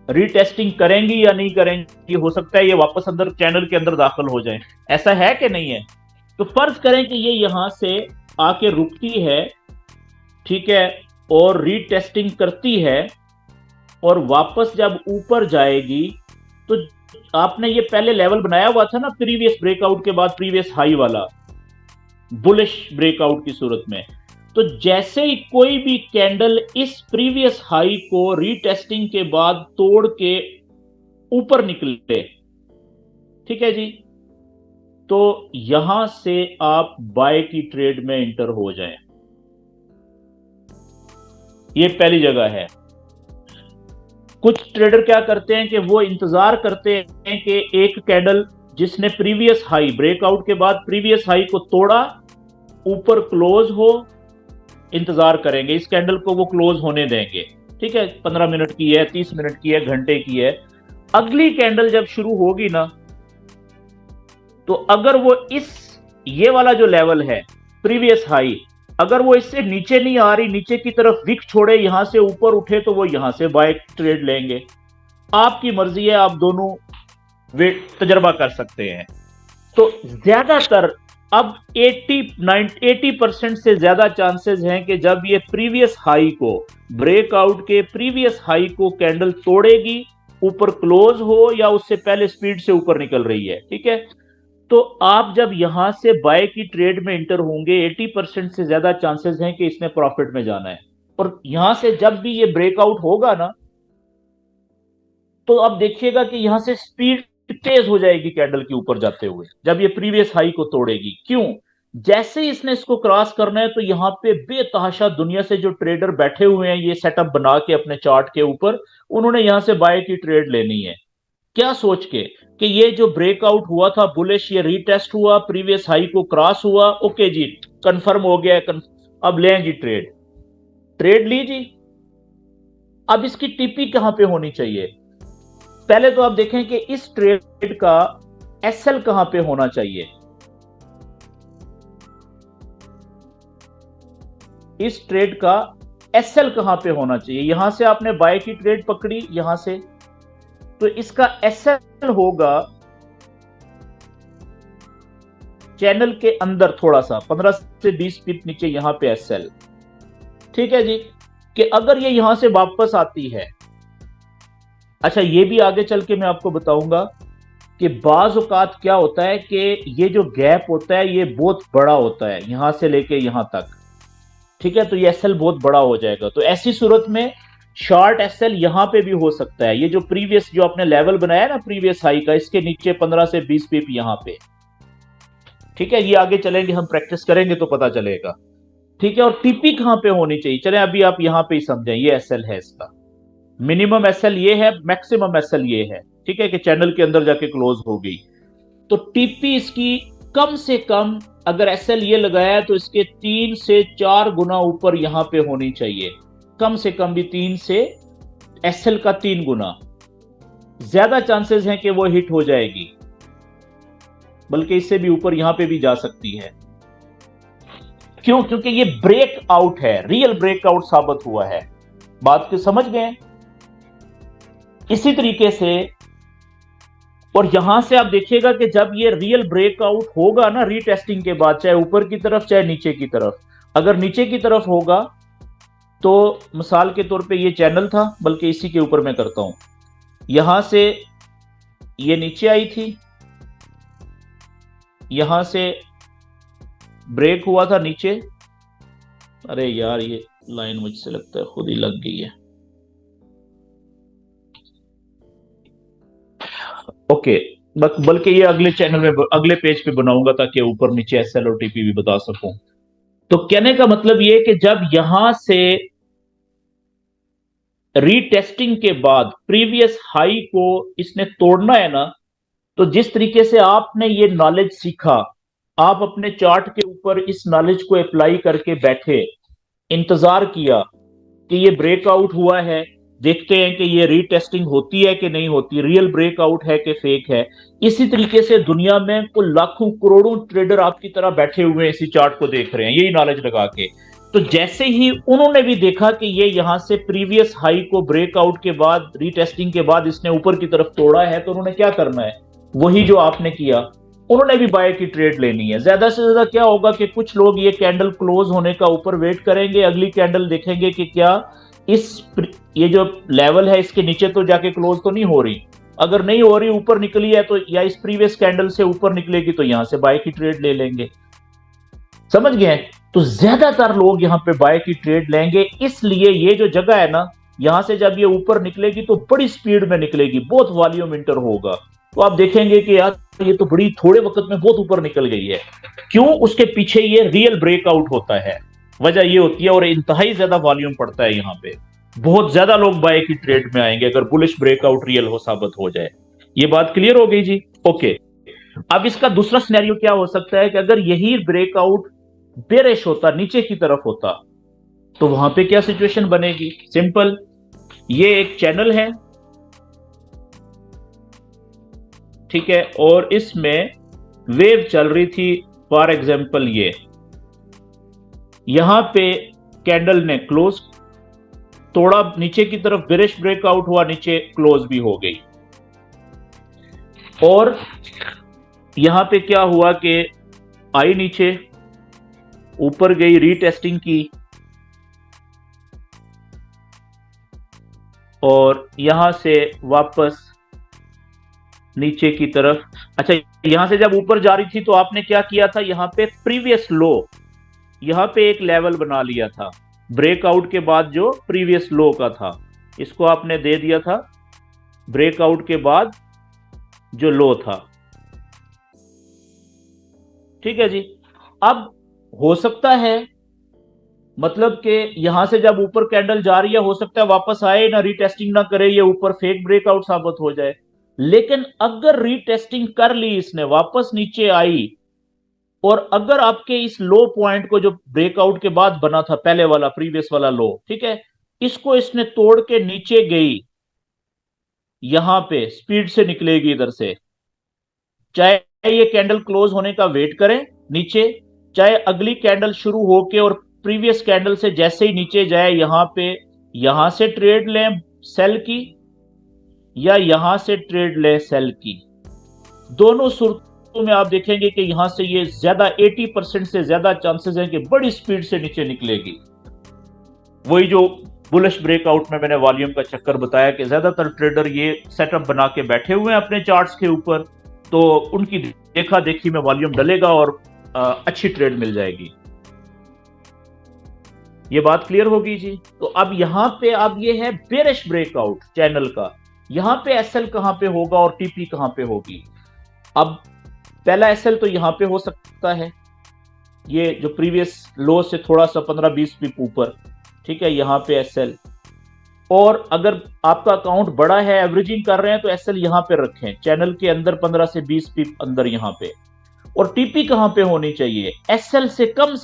रीटेस्टिंग करेंगी या नहीं करेंगी, हो सकता है ये वापस अंदर चैनल के अंदर दाखिल हो जाए, ऐसा है कि नहीं है? तो फर्ज करें कि ये यहां से आके रुकती है, ठीक है, और रीटेस्टिंग करती है और वापस जब ऊपर जाएगी, तो आपने ये पहले लेवल बनाया हुआ था ना प्रीवियस ब्रेकआउट के बाद, प्रीवियस हाई वाला, बुलिश ब्रेकआउट की सूरत में, तो जैसे ही कोई भी कैंडल इस प्रीवियस हाई को रीटेस्टिंग के बाद तोड़ के ऊपर निकले, ठीक है जी, तो यहां से आप बाय की ट्रेड में इंटर हो जाएं। ये पहली जगह है। कुछ ट्रेडर क्या करते हैं कि वो इंतजार करते हैं कि एक कैंडल जिसने प्रीवियस हाई, ब्रेकआउट के बाद प्रीवियस हाई को तोड़ा, ऊपर क्लोज हो, इंतजार करेंगे, इस कैंडल को वो क्लोज होने देंगे। ठीक है, 15 मिनट की है, 30 मिनट की है, घंटे की है। अगली कैंडल जब शुरू होगी ना, तो अगर वो ये वाला जो लेवल है प्रीवियस हाई, अगर वो इससे नीचे नहीं आ रही, नीचे की तरफ विक छोड़े, यहां से ऊपर उठे, तो वो यहां से बाय ट्रेड लेंगे। आपकी मर्जी है, आप दोनों वे तजर्बा कर सकते हैं। तो ज्यादातर अब 80% से ज्यादा चांसेस हैं कि जब ये प्रीवियस हाई को, ब्रेकआउट के प्रीवियस हाई को कैंडल तोड़ेगी, ऊपर क्लोज हो या उससे पहले स्पीड से ऊपर निकल रही है, ठीक है, तो आप जब यहां से बाय की ट्रेड में इंटर होंगे, 80% से ज्यादा चांसेस हैं कि इसने प्रॉफिट में जाना है। और यहां से जब भी ये ब्रेकआउट होगा ना, तो आप देखिएगा कि यहां से स्पीड तेज हो जाएगी कैंडल के ऊपर जाते हुए, जब ये प्रीवियस हाई को तोड़ेगी। क्यों? जैसे ही इसने इसको क्रॉस करना है, तो यहां पे बेतहाशा दुनिया से जो ट्रेडर बैठे हुए हैं ये सेटअप बना के अपने चार्ट के ऊपर, उन्होंने यहां से बाय की ट्रेड लेनी है। क्या सोच के कि ये जो ब्रेकआउट हुआ था बुलिश, ये रीटेस्ट हुआ, प्रीवियस हाई को क्रॉस हुआ, ओके जी, कंफर्म हो गया, अब लें जी ट्रेड, ट्रेड ली जी। अब इसकी टीपी कहां पे होनी चाहिए? पहले तो आप देखें कि इस ट्रेड का एसएल कहां पे होना चाहिए। इस ट्रेड का एसएल कहां पे होना चाहिए? यहां से आपने बाय की ट्रेड पकड़ी, यहां से, तो इसका एसएल होगा चैनल के अंदर थोड़ा सा 15 से 20 पिप नीचे, यहां पे एसएल। ठीक है जी, कि अगर ये यहां से वापस आती है, अच्छा ये भी आगे चल के मैं आपको बताऊंगा कि बाज औकात क्या होता है कि ये जो गैप होता है ये बहुत बड़ा होता है, यहां से लेके यहां तक, ठीक है, तो ये एसएल बहुत बड़ा हो जाएगा। तो ऐसी सूरत में शॉर्ट एसएल यहां पे भी हो सकता है। ये जो प्रीवियस जो आपने लेवल बनाया ना प्रीवियस हाई का, इसके नीचे 15 से 20 पिप यहां पे, ठीक है। ये आगे चलेंगे, हम प्रैक्टिस करेंगे तो पता चलेगा, ठीक है। और टीपी कहां पे होनी चाहिए, चले अभी आप यहां पे ही समझें। ये एसएल है इसका, मिनिमम एसएल ये है, मैक्सिमम एसएल ये है, ठीक है, कि चैनल के अंदर जाके क्लोज हो गई। तो टीपी इसकी कम से कम, अगर एसएल ये लगाया है तो इसके 3 से 4 गुना ऊपर यहां पे होनी चाहिए, कम से कम भी 3 से, एसएल का 3 गुना। ज्यादा चांसेस हैं कि वो हिट हो जाएगी, बल्कि इससे भी ऊपर यहां पे भी जा सकती है। क्यों? क्योंकि ये ब्रेक आउट है, रियल ब्रेकआउट साबित हुआ है। बात को समझ गए? इसी तरीके से, और यहां से आप देखिएगा कि जब ये रियल ब्रेकआउट होगा ना रीटेस्टिंग के बाद, चाहे ऊपर की तरफ चाहे नीचे की तरफ, अगर नीचे की तरफ होगा तो मिसाल के तौर पे ये चैनल था, बल्कि इसी के ऊपर मैं करता हूं, यहां से ये नीचे आई थी, यहां से ब्रेक हुआ था नीचे। अरे यार, ये लाइन मुझसे लगता है खुद ही लग गई है। ओके, बल्कि ये अगले चैनल में, अगले पेज पे बनाऊंगा ताकि ऊपर नीचे एसएल और टीपी भी बता सकूं। तो कहने का मतलब ये है कि जब यहां से रीटेस्टिंग के बाद प्रीवियस हाई को इसने तोड़ना है ना, तो जिस तरीके से आपने ये नॉलेज सीखा, आप अपने चार्ट के ऊपर इस नॉलेज को अप्लाई करके बैठे, इंतजार किया कि ये ब्रेकआउट हुआ है, देखते हैं कि ये रीटेस्टिंग होती है कि नहीं होती, रियल ब्रेकआउट है कि फेक है। इसी तरीके से दुनिया में कुल लाखों करोड़ों ट्रेडर आपकी तरह बैठे हुए हैं, इसी चार्ट को देख रहे हैं, यही नॉलेज लगा के। तो जैसे ही उन्होंने भी देखा कि ये यहां से प्रीवियस हाई को ब्रेकआउट के बाद, रीटेस्टिंग के बाद इसने ऊपर की तरफ तोड़ा है, तो उन्होंने क्या करना है, वही जो आपने किया, उन्होंने भी बाय की ट्रेड लेनी है। ज्यादा से ज्यादा क्या होगा कि कुछ लोग ये कैंडल क्लोज होने का ऊपर वेट करेंगे, अगली कैंडल देखेंगे कि क्या ये जो लेवल है इसके नीचे तो जाके क्लोज तो नहीं हो रही, अगर नहीं हो रही, ऊपर निकली है तो, या इस प्रीवियस कैंडल से ऊपर निकलेगी तो यहां से बाय की ट्रेड ले लेंगे। समझ गए? तो ज्यादातर लोग यहां पे बाय की ट्रेड लेंगे। इसलिए ये जो जगह है ना, यहां से जब ये ऊपर निकलेगी तो बड़ी स्पीड में निकलेगी, बहुत वॉल्यूम इंटर होगा। तो आप देखेंगे कि यार ये तो बड़ी थोड़े वक्त में बहुत ऊपर निकल गई है। क्यों? उसके पीछे ये रियल ब्रेकआउट होता है, वजह ये होती है, और इंतहाई ज्यादा वॉल्यूम पड़ता है यहां पे, बहुत ज्यादा लोग बाय की ट्रेड में आएंगे अगर बुलिश ब्रेकआउट रियल हो साबित हो जाए। ये बात क्लियर हो गई जी? ओके। अब इसका दूसरा सिनेरियो क्या हो सकता है कि अगर यही ब्रेकआउट बेरिश होता, नीचे की तरफ होता, तो वहां पे क्या सिचुएशन बनेगी? सिंपल, ये एक चैनल है, ठीक है, और इसमें वेव चल रही थी, फॉर एग्जांपल ये यहां पे कैंडल ने क्लोज तोड़ा, नीचे की तरफ बेरिश ब्रेकआउट हुआ, नीचे क्लोज भी हो गई। और यहां पे क्या हुआ कि आई नीचे, ऊपर गई, रीटेस्टिंग की, और यहां से वापस नीचे की तरफ। अच्छा, यहां से जब ऊपर जा रही थी तो आपने क्या किया था, यहां पे प्रीवियस लो, यहां पे एक लेवल बना लिया था, ब्रेकआउट के बाद जो प्रीवियस लो का था, इसको आपने दे दिया था ब्रेकआउट के बाद जो लो था, ठीक है जी। अब हो सकता है, मतलब कि यहां से जब ऊपर कैंडल जा रही है, हो सकता है वापस आए ना, रीटेस्टिंग ना करे, ये ऊपर फेक ब्रेकआउट साबित हो जाए। लेकिन अगर रीटेस्टिंग कर ली इसने, वापस नीचे आई, और अगर आपके इस लो पॉइंट को जो ब्रेकआउट के बाद बना था, पहले वाला प्रीवियस वाला लो, ठीक है, इसको इसने तोड़ के नीचे गई, यहां पे स्पीड से निकलेगी इधर से, चाहे ये कैंडल क्लोज होने का वेट करें नीचे, चाहे अगली कैंडल शुरू होके और प्रीवियस कैंडल से जैसे ही नीचे जाए, यहां पे, यहां से ट्रेड लें सेल की, या यहां से ट्रेड लें सेल की, दोनों सूरतों में आप देखेंगे कि यहां से ये ज्यादा 80% से ज्यादा चांसेस हैं कि बड़ी स्पीड से नीचे निकलेगी। वही जो बुलिश ब्रेकआउट में मैंने वॉल्यूम का चक्कर बताया कि ज्यादातर ट्रेडर ये सेटअप बना के बैठे हुए हैं अपने चार्ट्स के ऊपर, तो उनकी देखा देखी में वॉल्यूम डलेगा और अच्छी ट्रेड मिल जाएगी। ये बात क्लियर होगी जी। तो अब यहां पे अब ये है बेरिश ब्रेकआउट चैनल का, यहां पे एसएल कहां पे होगा और टीपी कहां पे होगी। अब पहला एसएल तो यहां पे हो सकता है, ये जो प्रीवियस लो से थोड़ा सा 15-20 पिप ऊपर, ठीक है, यहां पे एसएल। और अगर आपका अकाउंट बड़ा है, एवरेजिंग कर रहे हैं, तो एसएल यहां पे रखें चैनल के अंदर 15 से 20 पिप अंदर यहां पे। और टीपी कहां पे होनी चाहिए, एसएल से कम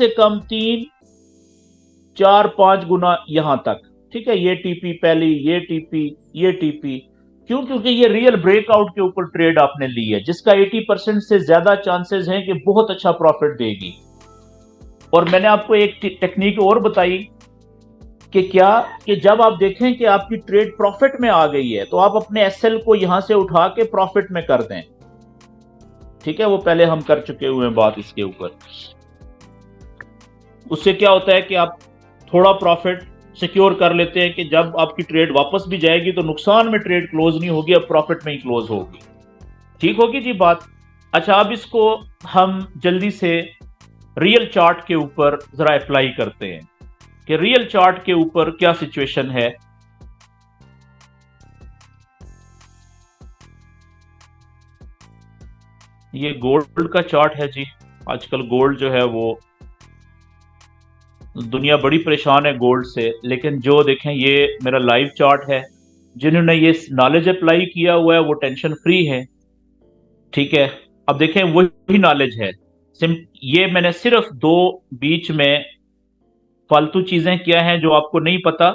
3-4-5 गुना यहां तक, ठीक है। ये टीपी पहली, ये टीपी, ये टीपी। क्यों? क्योंकि ये रियल ब्रेकआउट के ऊपर ट्रेड आपने ली है, जिसका 80% से ज्यादा चांसेस हैं कि बहुत अच्छा प्रॉफिट देगी। और मैंने आपको एक टेक्निक और बताई कि क्या, कि जब आप देखें कि आपकी ट्रेड प्रॉफिट में आ गई है, तो आप अपने एसएल को यहां से उठा के प्रॉफिट में कर दें, ठीक है। वो पहले हम कर चुके हुए हैं बात इसके ऊपर। उससे क्या होता है कि आप थोड़ा प्रॉफिट सिक्योर कर लेते हैं कि जब आपकी ट्रेड वापस भी जाएगी तो नुकसान में ट्रेड क्लोज नहीं होगी, अब प्रॉफिट में ही क्लोज होगी। ठीक होगी जी बात। अच्छा, अब इसको हम जल्दी से रियल चार्ट के ऊपर जरा अप्लाई करते हैं कि रियल चार्ट के ऊपर क्या सिचुएशन है। ये गोल्ड का चार्ट है जी। आजकल गोल्ड जो है वो, दुनिया बड़ी परेशान है गोल्ड से, लेकिन जो देखें ये मेरा लाइव चार्ट है। जिन्होंने ये नॉलेज अप्लाई किया हुआ है वो टेंशन फ्री है, ठीक है। अब देखें वही नॉलेज है, ये मैंने सिर्फ दो बीच में फालतू चीजें क्या हैं जो आपको नहीं पता,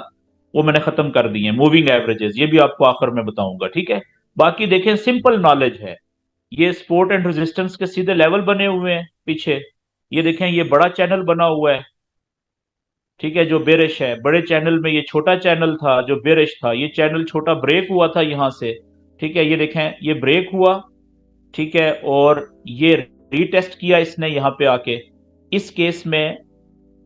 वो मैंने खत्म कर दी हैं। मूविंग एवरेजेस ये भी आपको आखिर में बताऊंगा, ठीक है। बाकी देखें सिंपल नॉलेज है। ये सपोर्ट एंड रेजिस्टेंस के सीधे लेवल बने हुए हैं पीछे। ये देखें ये बड़ा चैनल बना हुआ है, ठीक है, जो बेरिश है। बड़े चैनल में ये छोटा चैनल था जो बेरिश था, ये चैनल छोटा ब्रेक हुआ था यहां से, ठीक है। ये देखें ये ब्रेक हुआ, ठीक है, और ये रीटेस्ट किया इसने यहां पे आके। इस केस में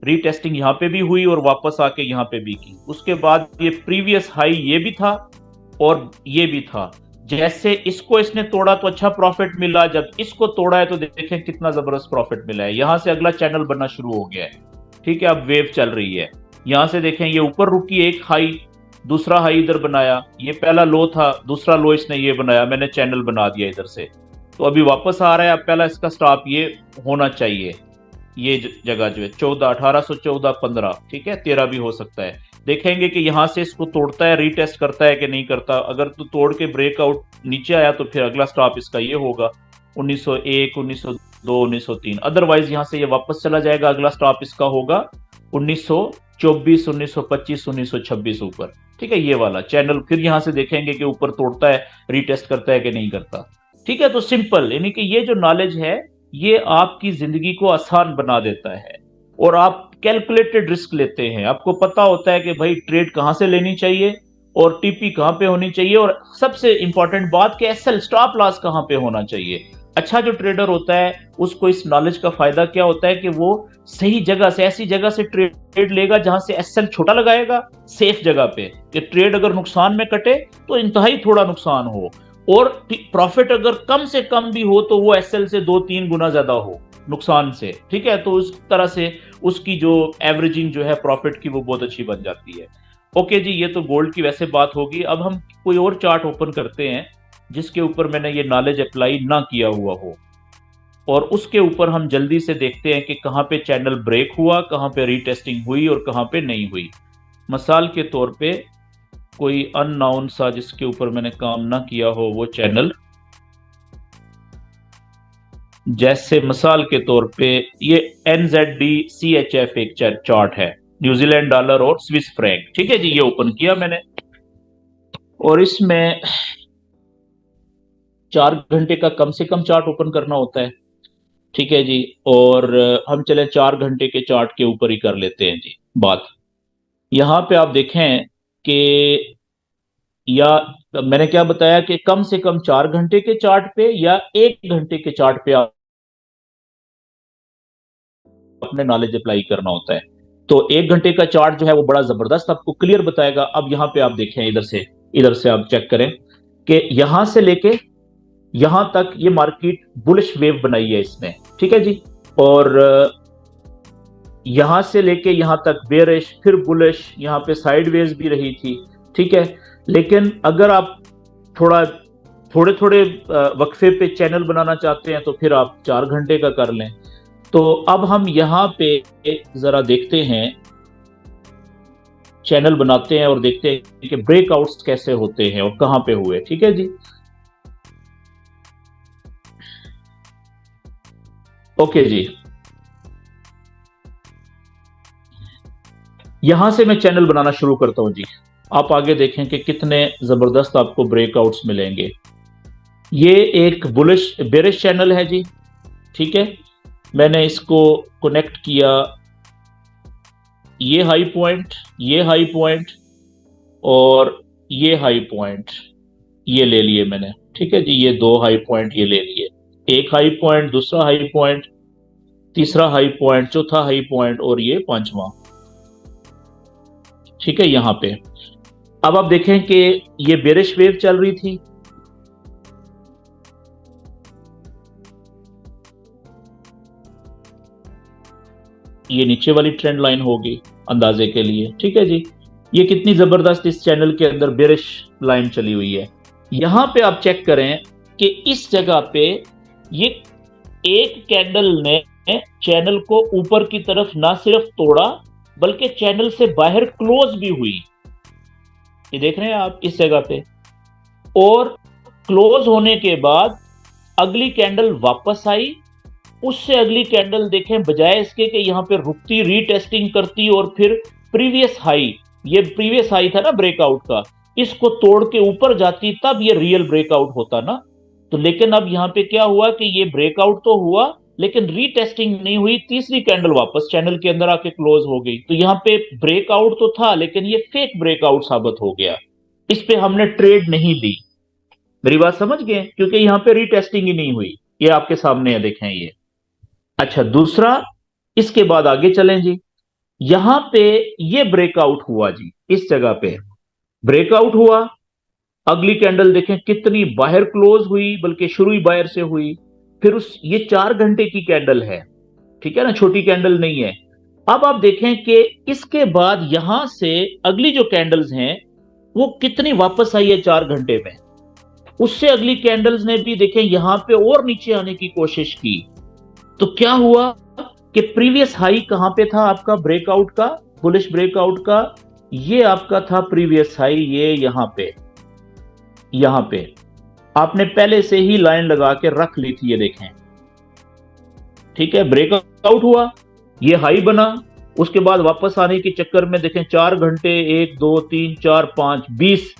रीटेस्टिंग यहां पे भी हुई और वापस आके यहां पे भी की। उसके बाद ये प्रीवियस हाई ये भी था और ये भी था। जैसे इसको इसने तोड़ा तो अच्छा प्रॉफिट मिला, जब इसको तोड़ा है तो देखें कितना जबरदस्त प्रॉफिट मिला है। यहां से अगला चैनल बनना शुरू हो गया है, ठीक है। अब वेव चल रही है। यहां से देखें ये ऊपर रुकी, एक हाई, दूसरा हाई इधर बनाया, ये पहला लो था, दूसरा लो इसने ये बनाया, मैंने चैनल बना दिया इधर से। तो अभी वापस आ रहा है। अब पहला इसका स्टॉप ये होना चाहिए, ये जगह जो है 14, 1814, 15, ठीक है, 13 भी हो सकता है। देखेंगे कि यहां से इसको तोड़ता है, रीटेस्ट करता है कि नहीं करता। अगर तो तोड़ के ब्रेकआउट नीचे आया तो फिर अगला स्टॉप इसका ये होगा 1901, 1902, 1903। अदरवाइज यहां से ये वापस चला जाएगा, अगला स्टॉप इसका होगा 1924, 1925, 1926 ऊपर, ठीक है। ये वाला चैनल फिर यहां से देखेंगे कि ऊपर तोड़ता है, रीटेस्ट करता है कि नहीं करता, ठीक है। तो सिंपल, यानी कि ये जो नॉलेज है ये आपकी जिंदगी को आसान बना देता है और आप कैलकुलेटेड रिस्क लेते हैं। आपको पता होता है कि भाई ट्रेड कहां से लेनी चाहिए और टीपी कहां पे होनी चाहिए, और सबसे इंपॉर्टेंट बात कि एसएल स्टॉप लॉस कहां पे होना चाहिए। अच्छा जो ट्रेडर होता है उसको इस नॉलेज का फायदा क्या होता है कि वो सही जगह से, ऐसी जगह से ट्रेड लेगा जहां से एसएल छोटा लगाएगा, सेफ जगह पे, कि ट्रेड अगर नुकसान में कटे तो इंतहाई थोड़ा नुकसान हो, और प्रॉफिट अगर कम से कम भी हो तो वो एसएल से 2-3 गुना ज्यादा हो नुकसान से, ठीक है। तो उस तरह से उसकी जो एवरेजिंग जो है प्रॉफिट की वो बहुत अच्छी बन जाती है। ओके जी, ये तो गोल्ड की वैसे बात होगी। अब हम कोई और चार्ट ओपन करते हैं जिसके ऊपर मैंने ये नॉलेज अप्लाई ना किया हुआ हो, और उसके ऊपर हम जल्दी से देखते हैं कि कहां पे चैनल ब्रेक हुआ, कहां पे रीटेस्टिंग हुई और कहां पे नहीं हुई। मिसाल के तौर पे कोई अननाउन सा जिसके ऊपर मैंने काम ना किया हो वो चैनल, जैसे मिसाल के तौर पे ये NZD-CHF एक चार्ट है, न्यूजीलैंड डॉलर और स्विस फ्रैंक, ठीक है जी। ये ओपन किया मैंने और इसमें 4 घंटे का कम से कम चार्ट ओपन करना होता है, ठीक है जी। और हम चले 4 घंटे के चार्ट के ऊपर ही कर लेते हैं जी बात। यहां पे आप देखें कि, या मैंने क्या बताया कि कम से कम 4 घंटे के चार्ट पे या 1 घंटे के चार्ट पे आप अपने नॉलेज अप्लाई करना होता है। तो 1 घंटे का चार्ट जो है वो बड़ा जबरदस्त आपको क्लियर बताएगा। अब यहाँ पे आप देखें, इधर से आप चेक करें कि यहां से लेके यहां तक ये मार्केट बुलिश वेव बनाई है इसने, ठीक है जी। और यहां से लेके यहां तक बेरिश, फिर बुलिश, यहां पे साइडवेज भी रही थी, ठीक है। लेकिन अगर आप थोड़ा थोड़े थोड़े वक्फे पे चैनल बनाना चाहते हैं तो फिर आप 4 घंटे का कर लें। तो अब हम यहाँ पे जरा देखते हैं, चैनल बनाते हैं और देखते हैं कि ब्रेकआउट्स कैसे होते हैं और कहां पे हुए, ठीक है जी। ओके जी, यहां से मैं चैनल बनाना शुरू करता हूं जी। आप आगे देखें कि कितने जबरदस्त आपको ब्रेकआउट्स मिलेंगे। ये एक बुलिश बेरिश चैनल है जी, ठीक है। मैंने इसको कनेक्ट किया, ये हाई पॉइंट, ये हाई पॉइंट और ये हाई पॉइंट, ये ले लिए मैंने, ठीक है जी। ये दो हाई पॉइंट ये ले लिए, एक हाई पॉइंट, दूसरा हाई पॉइंट, तीसरा हाई पॉइंट, चौथा हाई पॉइंट और ये पांचवा, ठीक है। यहां पे अब आप देखें कि ये बेरिश वेव चल रही थी, ये नीचे वाली ट्रेंड लाइन होगी अंदाजे के लिए, ठीक है जी। ये कितनी जबरदस्त इस चैनल के अंदर बेरिश लाइन चली हुई है। यहां पे आप चेक करें कि इस जगह पे ये एक कैंडल ने चैनल को ऊपर की तरफ ना सिर्फ तोड़ा बल्कि चैनल से बाहर क्लोज भी हुई, ये देख रहे हैं आप इस जगह पे। और क्लोज होने के बाद अगली कैंडल वापस आई, उससे अगली कैंडल देखें, बजाय इसके कि यहां पे रुकती, रीटेस्टिंग करती और फिर प्रीवियस हाई, ये प्रीवियस हाई था ना ब्रेकआउट का, इसको तोड़ के ऊपर जाती, तब ये रियल ब्रेकआउट होता ना। तो लेकिन अब यहां पे क्या हुआ कि ये ब्रेकआउट तो हुआ लेकिन रीटेस्टिंग नहीं हुई, तीसरी कैंडल वापस चैनल के अंदर आके क्लोज हो गई। तो यहां पे ब्रेकआउट तो था लेकिन ये फेक ब्रेकआउट साबित हो गया, इस पे हमने ट्रेड नहीं ली। मेरी बात समझ गए, क्योंकि यहां पे रीटेस्टिंग ही नहीं हुई, ये आपके सामने है, देखें ये। अच्छा, दूसरा, इसके बाद आगे चलें जी। यहां पे ये ब्रेकआउट हुआ जी, इस जगह पे ब्रेकआउट हुआ, अगली कैंडल देखें कितनी बाहर क्लोज हुई, बल्कि शुरू ही बाहर से हुई। फिर उस ये 4 घंटे की कैंडल है, ठीक है ना, छोटी कैंडल नहीं है। अब आप देखें कि इसके बाद यहां से अगली जो कैंडल्स हैं वो कितनी वापस आई है 4 घंटे में। उससे अगली कैंडल्स ने भी देखें यहां पे और नीचे आने की कोशिश की। तो क्या हुआ कि प्रीवियस हाई कहां पे था आपका ब्रेकआउट का, बुलिश ब्रेकआउट का, ये आपका था प्रीवियस हाई, ये यहां पे आपने पहले से ही लाइन लगा के रख ली थी, ये देखें, ठीक है। ब्रेकआउट हुआ, ये हाई बना, उसके बाद वापस आने के चक्कर में देखें 4 घंटे, 1 2 3 4 5 20,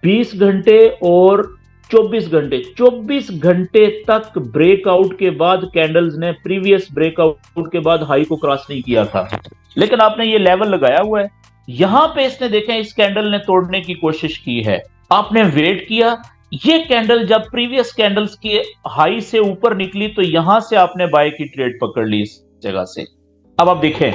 20 घंटे और 24 घंटे, 24 घंटे तक ब्रेकआउट के बाद कैंडल्स ने प्रीवियस ब्रेकआउट के बाद हाई को क्रॉस नहीं किया था। लेकिन आपने ये लेवल लगाया हुआ है, यहां पे इसने देखें इस कैंडल ने तोड़ने की कोशिश की है, आपने वेट किया, ये कैंडल जब प्रीवियस कैंडल्स के हाई से ऊपर निकली तो यहां से आपने बाय की ट्रेड पकड़ ली इस जगह से। अब आप देखें,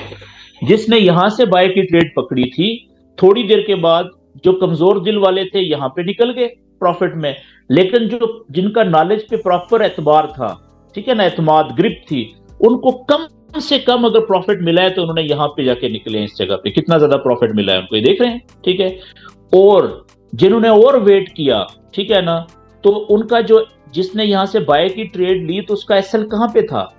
जिसने यहां से बाय की ट्रेड पकड़ी थी, थोड़ी देर के बाद जो कमजोर दिल वाले थे यहां पे निकल गए प्रॉफिट में, लेकिन जो जिनका नॉलेज पे प्रॉपर एतबार था, ठीक है ना, एतमाद, ग्रिप थी, उनको कम से कम अगर प्रॉफिट मिला है तो उन्होंने यहां पे जाके निकले, इस जगह पे कितना ज्यादा प्रॉफिट मिला है उनको, ये देख रहे हैं, ठीक है। और जिन्होंने और वेट किया, ठीक है ना, तो उनका जो, जिसने यहां से बाय की ट्रेड ली तो उसका एसएल कहां पे था,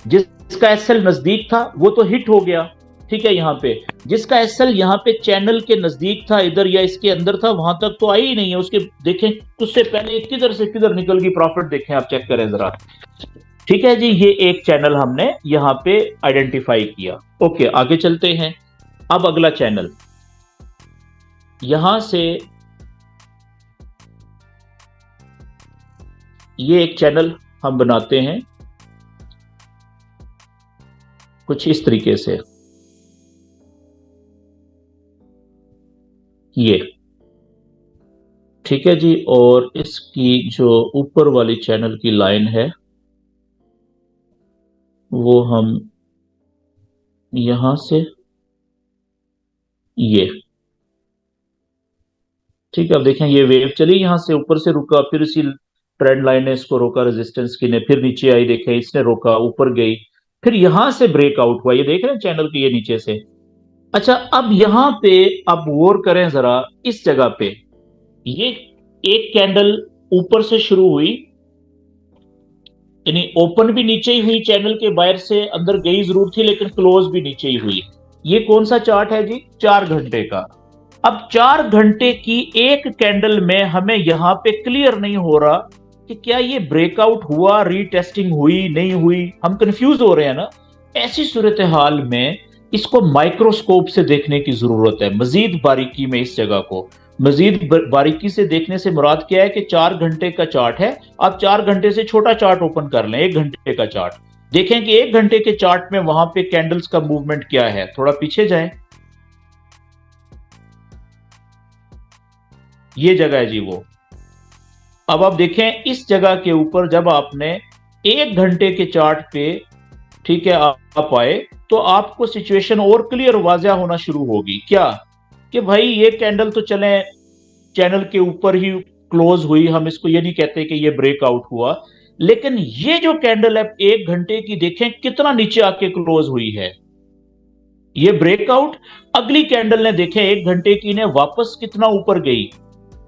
जिसका एसएल नजदीक था वो तो हिट हो गया, ठीक है। यहां पे जिसका एसएल यहां पे चैनल के नजदीक था, इधर या इसके अंदर था, वहां तक तो आई ही नहीं है उसके, देखें उससे पहले किधर से किधर निकल गई प्रॉफिट, देखें आप, चेक करें जरा, ठीक है जी। ये एक चैनल हमने यहां पे आइडेंटिफाई किया। ओके, आगे चलते हैं। अब अगला चैनल, यहां से ये एक चैनल हम बनाते हैं कुछ इस तरीके से, ये, ठीक है जी। और इसकी जो ऊपर वाली चैनल की लाइन है वो हम यहां से, ये, ठीक है। अब देखें ये वेव चली, यहां से ऊपर से रुका, फिर इसी ट्रेंड लाइन ने इसको रोका, रेजिस्टेंस की ने, फिर नीचे आई, देखें इसने रोका, ऊपर गई, फिर यहां से ब्रेकआउट हुआ, ये देख रहे हैं चैनल के ये नीचे से। अच्छा, अब यहां पे आप गौर करें जरा, इस जगह पे ये एक कैंडल ऊपर से शुरू हुई, यानी ओपन भी नीचे ही हुई, चैनल के बाहर से अंदर गई जरूर थी, लेकिन क्लोज भी नीचे ही हुई। ये कौन सा चार्ट है जी? 4 घंटे का। अब 4 घंटे की एक कैंडल में हमें यहां पे क्लियर नहीं हो रहा कि क्या ये ब्रेकआउट हुआ, रीटेस्टिंग हुई, नहीं हुई, हम कंफ्यूज हो रहे हैं ना। ऐसी सूरत हाल में इसको माइक्रोस्कोप से देखने की जरूरत है, मजीद बारीकी में इस जगह को। मजीद बारीकी से देखने से मुराद क्या है कि 4 घंटे का चार्ट है, आप 4 घंटे से छोटा चार्ट ओपन कर लें, 1 घंटे का चार्ट देखें कि 1 घंटे के चार्ट में वहां पे कैंडल्स का मूवमेंट क्या है। थोड़ा पीछे जाएं, ये जगह है जी वो। अब आप देखें इस जगह के ऊपर जब आपने 1 घंटे के चार्ट पे, ठीक है, आप आए, तो आपको सिचुएशन और क्लियर वाजिया होना शुरू होगी। क्या कि भाई ये कैंडल तो चले चैनल के ऊपर ही क्लोज हुई, हम इसको ये नहीं कहते कि ये ब्रेकआउट हुआ, लेकिन ये जो कैंडल है 1 घंटे की, देखें कितना नीचे आके क्लोज हुई है। ये ब्रेकआउट, अगली कैंडल ने देखें 1 घंटे की ने वापस कितना ऊपर गई,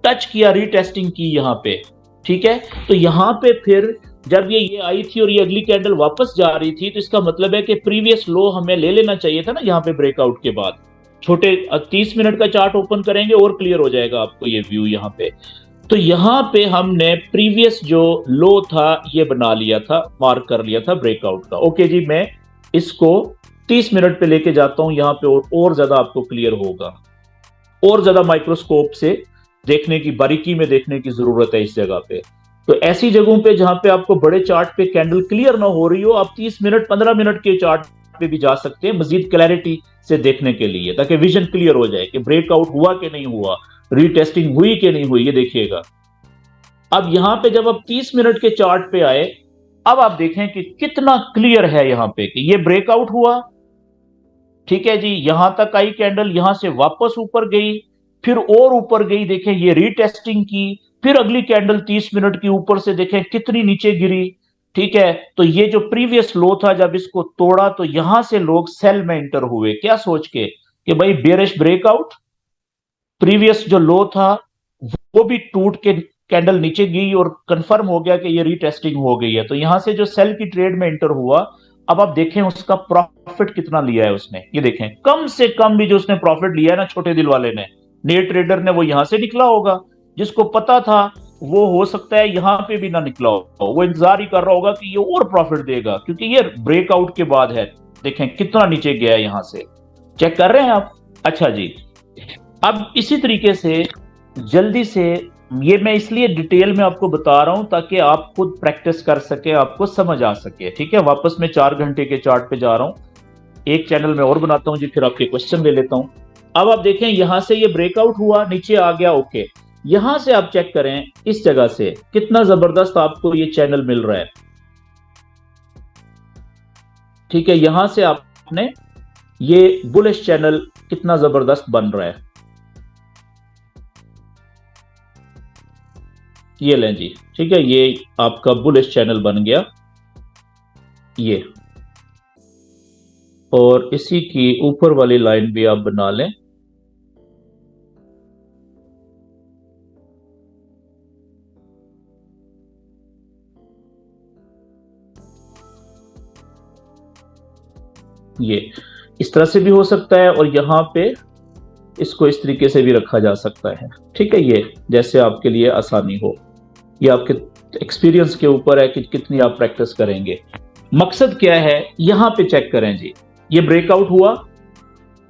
टच किया, रीटेस्टिंग की यहां पे, ठीक है। तो यहां पे फिर जब ये आई थी और ये अगली कैंडल वापस जा रही थी, तो इसका मतलब है कि प्रीवियस लो हमें ले लेना चाहिए था ना यहां पे ब्रेकआउट के बाद। छोटे 30 मिनट का चार्ट ओपन करेंगे और क्लियर हो जाएगा आपको ये व्यू यहां पे। तो यहां पे हमने प्रीवियस जो लो था ये बना लिया था, मार्क कर लिया था ब्रेकआउट का। ओके जी, मैं इसको 30 मिनट पे लेके जाता हूं यहां पे, और ज्यादा आपको क्लियर होगा, और ज्यादा माइक्रोस्कोप से देखने की, बारीकी में देखने की जरूरत है इस जगह पे। तो ऐसी जगहों पे जहां पे आपको बड़े चार्ट पे कैंडल क्लियर ना हो रही हो, आप 30 मिनट 15 मिनट के चार्ट पे भी जा सकते हैं मजीद क्लैरिटी से देखने के लिए, ताकि विजन क्लियर हो जाए कि ब्रेकआउट हुआ कि नहीं हुआ, रीटेस्टिंग हुई कि नहीं हुई, ये देखिएगा। अब यहां पे जब आप 30 मिनट के चार्ट पे आए, अब आप देखें कि कितना क्लियर है यहां पे कि ये ब्रेकआउट हुआ, ठीक है जी। यहां तक आई कैंडल, यहां से वापस ऊपर गई, फिर और ऊपर गई, देखें ये रीटेस्टिंग की, फिर अगली कैंडल 30 मिनट की ऊपर से देखें कितनी नीचे गिरी, ठीक है। तो ये जो प्रीवियस लो था, जब इसको तोड़ा तो यहां से लोग सेल में इंटर हुए, क्या सोच के कि भाई बेरिश ब्रेकआउट, प्रीवियस जो लो था वो भी टूट के कैंडल नीचे गई और कंफर्म हो गया कि ये रीटेस्टिंग हो गई है। तो यहां से जो सेल की ट्रेड में इंटर हुआ, अब आप देखें उसका प्रॉफिट कितना लिया है उसने, ये देखें कम से कम भी जो उसने प्रॉफिट लिया है ना छोटे दिल वाले ने, नए ट्रेडर ने, वो यहां से निकला होगा। जिसको पता था वो हो सकता है यहां पे भी ना निकला हो, वो इंतजार ही कर रहा होगा कि ये और प्रॉफिट देगा, क्योंकि ये ब्रेकआउट के बाद है। देखें कितना नीचे गया है यहां से, चेक कर रहे हैं आप। अच्छा जी, अब इसी तरीके से जल्दी से, ये मैं इसलिए डिटेल में आपको बता रहा हूं ताकि आप खुद प्रैक्टिस कर सके, आपको समझ आ सके, ठीक है। वापस मैं 4 घंटे के चार्ट पे जा रहा हूं, एक चैनल में और बनाता हूं जी, फिर आपके क्वेश्चन ले लेता हूं। अब आप देखें यहां से ये ब्रेकआउट हुआ, नीचे आ गया, ओके। यहां से आप चेक करें इस जगह से कितना जबरदस्त आपको ये चैनल मिल रहा है, ठीक है। यहां से आपने ये बुलिश चैनल कितना जबरदस्त बन रहा है, ये लें जी, ठीक है। ये आपका बुलिश चैनल बन गया ये, और इसी की ऊपर वाली लाइन भी आप बना लें, ये इस तरह से भी हो सकता है, और यहां पे इसको इस तरीके से भी रखा जा सकता है, ठीक है। ये जैसे आपके लिए आसानी हो, ये आपके एक्सपीरियंस के ऊपर है कि कितनी आप प्रैक्टिस करेंगे। मकसद क्या है, यहां पे चेक करें जी, ये ब्रेकआउट हुआ,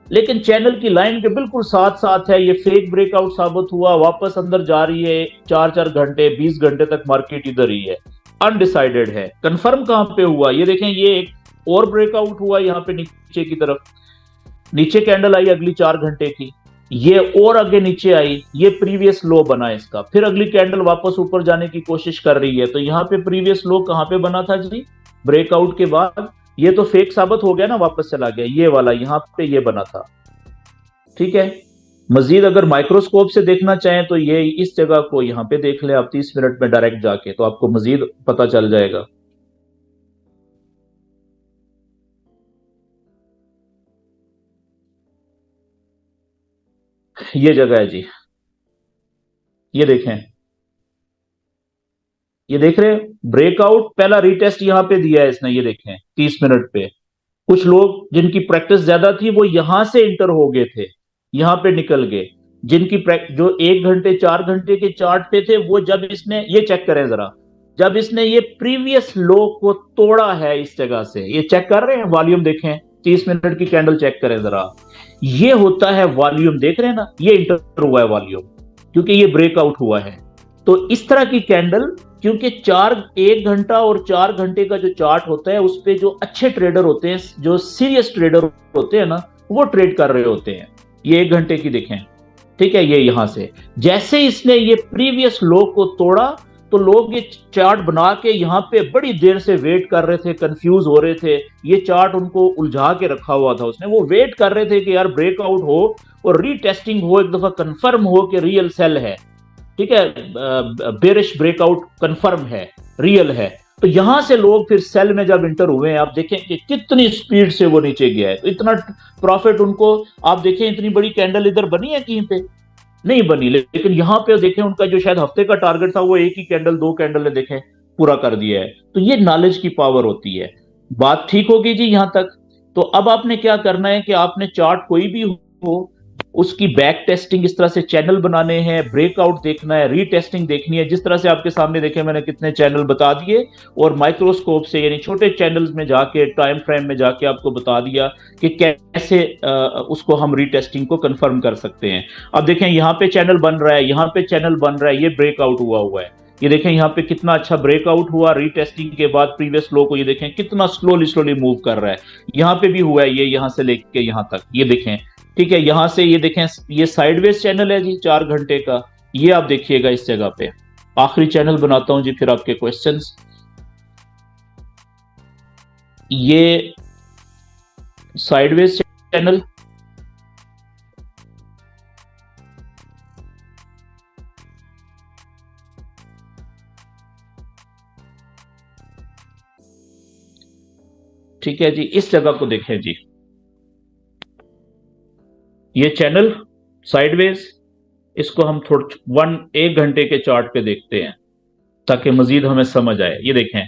लेकिन चैनल की लाइन के बिल्कुल साथ साथ है, ये फेक ब्रेकआउट साबित हुआ, वापस अंदर जा रही है। 4 4 घंटे 20 घंटे तक मार्केट इधर ही है, अनडिसाइडेड है। कंफर्म कहां पे हुआ, ये देखें, ये एक और ब्रेकआउट हुआ यहां पे नीचे की तरफ, नीचे कैंडल आई अगली 4 घंटे की, ये और आगे नीचे आई, ये प्रीवियस लो बना इसका, फिर अगली कैंडल वापस ऊपर जाने की कोशिश कर रही है। तो यहाँ पे प्रीवियस लो कहां पे बना था जी, ब्रेकआउट के बाद। ये तो फेक साबित हो गया ना, वापस चला गया, ये वाला यहाँ पे ये बना था, ठीक है। मजीद अगर माइक्रोस्कोप से देखना चाहें तो ये इस जगह को यहाँ पे देख लें आप 30 मिनट में डायरेक्ट जाके, तो आपको मजीद पता चल जाएगा। ये जगह है जी, ये देखें, ये देख रहे हैं ब्रेकआउट, पहला रीटेस्ट यहां पे दिया है इसने, ये देखें 30 मिनट पे। कुछ लोग जिनकी प्रैक्टिस ज्यादा थी वो यहां से इंटर हो गए थे, यहां पे निकल गए। जिनकी जो 1 घंटे 4 घंटे के चार्ट पे थे, वो जब इसने ये चेक करें जरा, जब इसने ये प्रीवियस लो को तोड़ा है इस जगह से, ये चेक कर रहे हैं, वॉल्यूम देखें, 30 मिनट की कैंडल चेक करें जरा, ये होता है वॉल्यूम, देख रहे हैं ना, ये इंटर हुआ है वॉल्यूम, क्योंकि ये ब्रेकआउट हुआ है। तो इस तरह की कैंडल, क्योंकि 1 घंटा और 4 घंटे का जो चार्ट होता है उस पे जो अच्छे ट्रेडर होते हैं, जो सीरियस ट्रेडर होते हैं ना, वो ट्रेड कर रहे होते हैं। ये 1 घंटे की देखें, ठीक है, ये यहां से जैसे इसने ये प्रीवियस लो को तोड़ा, तो लोग ये चार्ट बना के यहां पे बड़ी देर से वेट कर रहे थे, कंफ्यूज हो रहे थे, ये चार्ट उनको उलझा के रखा हुआ था उसने, वो वेट कर रहे थे कि यार ब्रेकआउट हो और रीटेस्टिंग हो, एक दफा कंफर्म हो कि रियल सेल है, ठीक है, बेरिश ब्रेकआउट कंफर्म है, रियल है। तो यहां से लोग फिर सेल में जब इंटर हुए हैं, आप देखें कि कितनी स्पीड से वो नीचे गया है, तो इतना प्रॉफिट उनको, आप देखें इतनी बड़ी कैंडल इधर बनी है कहीं पे नहीं बनी, लेकिन यहां पे देखें उनका जो शायद हफ्ते का टारगेट था वो एक ही कैंडल, 2 कैंडल ने देखें पूरा कर दिया है। तो ये नॉलेज की पावर होती है। बात ठीक होगी जी यहां तक। तो अब आपने क्या करना है कि आपने चार्ट कोई भी हो, उसकी बैक टेस्टिंग, इस तरह से चैनल बनाने हैं, ब्रेकआउट देखना है, रीटेस्टिंग देखनी है, जिस तरह से आपके सामने देखे मैंने कितने चैनल बता दिए, और माइक्रोस्कोप से यानी छोटे चैनल्स में जाके, टाइम फ्रेम में जाके आपको बता दिया कि कैसे उसको हम रीटेस्टिंग को कंफर्म कर सकते हैं। अब देखें यहाँ पे चैनल बन रहा है, यहाँ पे चैनल बन रहा है, ये ब्रेकआउट हुआ है, ये देखें यहाँ पे कितना अच्छा ब्रेकआउट हुआ रीटेस्टिंग के बाद प्रीवियस लो को, ये देखें कितना स्लोली स्लोली मूव कर रहा है। यहाँ पे भी हुआ है, ये यहाँ से लेके यहाँ तक, ये देखें, ठीक है, यहां से ये देखें, ये साइडवेज चैनल है जी 4 घंटे का, ये आप देखिएगा इस जगह पे। आखिरी चैनल बनाता हूं जी फिर आपके क्वेश्चंस। ये साइडवेज चैनल, ठीक है जी, इस जगह को देखें जी, ये चैनल साइडवेज, इसको हम थोड़ा 1 घंटे के चार्ट पे देखते हैं ताकि मजीद हमें समझ आए। ये देखें,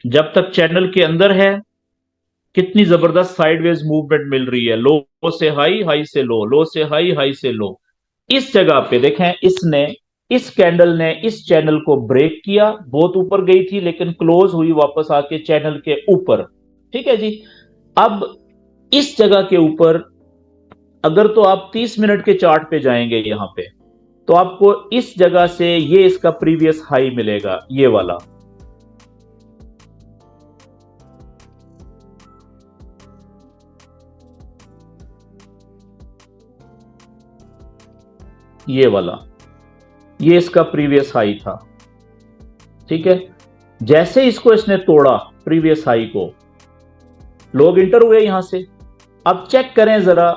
जब तक चैनल के अंदर है कितनी जबरदस्त साइडवेज मूवमेंट मिल रही है, लो से हाई, हाई से लो, लो से हाई, हाई से लो। इस जगह पे देखें, इसने, इस कैंडल ने इस चैनल को ब्रेक किया, बहुत ऊपर गई थी लेकिन क्लोज हुई वापस आके चैनल के ऊपर, ठीक है जी। अब इस जगह के ऊपर अगर तो आप 30 मिनट के चार्ट पे जाएंगे यहां पे, तो आपको इस जगह से ये इसका प्रीवियस हाई मिलेगा, ये वाला, ये वाला, ये इसका प्रीवियस हाई था, ठीक है। जैसे इसको इसने तोड़ा प्रीवियस हाई को, लोग इंटर हुए यहां से। अब चेक करें जरा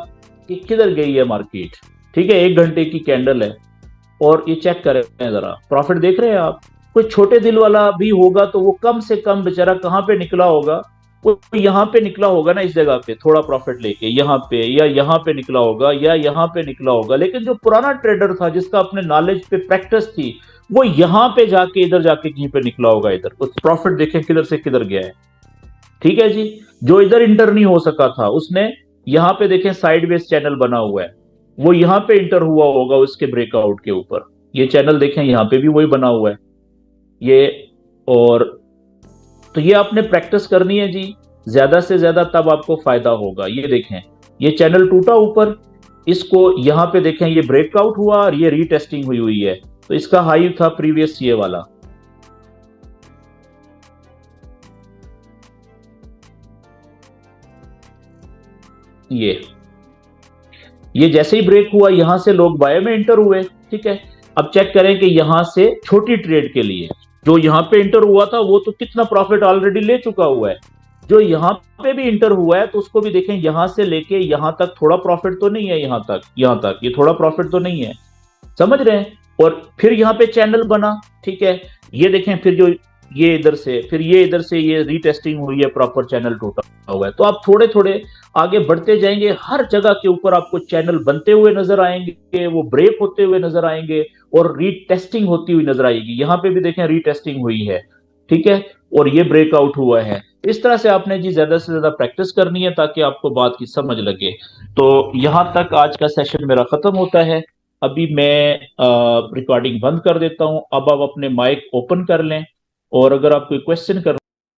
कि किधर गई है मार्केट, ठीक है, 1 घंटे की कैंडल है, और ये चेक करें जरा, प्रॉफिट देख रहे हैं आप। कोई छोटे दिल वाला भी होगा तो वो कम से कम बेचारा कहां पे निकला होगा, वो यहां पे निकला होगा ना, इस जगह पे थोड़ा प्रॉफिट लेके यहां पे, या यहां पे निकला होगा, या यहां पे निकला होगा। लेकिन जो पुराना ट्रेडर था जिसका अपने नॉलेज पे प्रैक्टिस थी, वो यहां पे जाके इधर जाके कहीं पे निकला होगा, इधर उस प्रॉफिट देखें किधर से किधर गया है, ठीक है जी। जो इधर इंटर नहीं हो सका था उसने यहां पे देखें साइडवेज चैनल बना हुआ है, वो यहां पे इंटर हुआ होगा उसके ब्रेकआउट के ऊपर। ये चैनल देखें यहां पे भी वही बना हुआ है ये। और तो ये आपने प्रैक्टिस करनी है जी, ज्यादा से ज्यादा, तब आपको फायदा होगा। ये देखें, ये चैनल टूटा ऊपर, इसको यहां पे देखें ये ब्रेकआउट हुआ और ये रीटेस्टिंग हुई हुई है, तो इसका हाई था प्रीवियस ये वाला, ये जैसे ही ब्रेक हुआ यहां से लोग बाय में इंटर हुए, ठीक है। अब चेक करें कि यहां से छोटी ट्रेड के लिए जो यहां पे इंटर हुआ था वो तो कितना प्रॉफिट ऑलरेडी ले चुका हुआ है, जो यहां पे भी इंटर हुआ है तो उसको भी देखें, यहां से लेके यहां तक थोड़ा प्रॉफिट तो नहीं है, यहां तक ये थोड़ा प्रॉफिट तो नहीं है, समझ रहे हैं। और फिर यहां पे चैनल बना, ठीक है, ये देखें, फिर जो ये इधर से, फिर ये इधर से ये रीटेस्टिंग हुई है, प्रॉपर चैनल टूटा हुआ है। तो आप थोड़े थोड़े आगे बढ़ते जाएंगे, हर जगह के ऊपर आपको चैनल बनते हुए नजर आएंगे, वो ब्रेक होते हुए नजर आएंगे और रीटेस्टिंग होती हुई नजर आएगी। यहां पे भी देखें रीटेस्टिंग हुई है, ठीक है, और ये ब्रेकआउट हुआ है। इस तरह से आपने जी ज्यादा से ज्यादा प्रैक्टिस करनी है ताकि आपको बात की समझ लगे। तो यहां तक आज का सेशन मेरा खत्म होता है। अभी मैं रिकॉर्डिंग बंद कर देता हूं। अब आप अपने माइक ओपन कर लें, और अगर आप कोई क्वेश्चन कर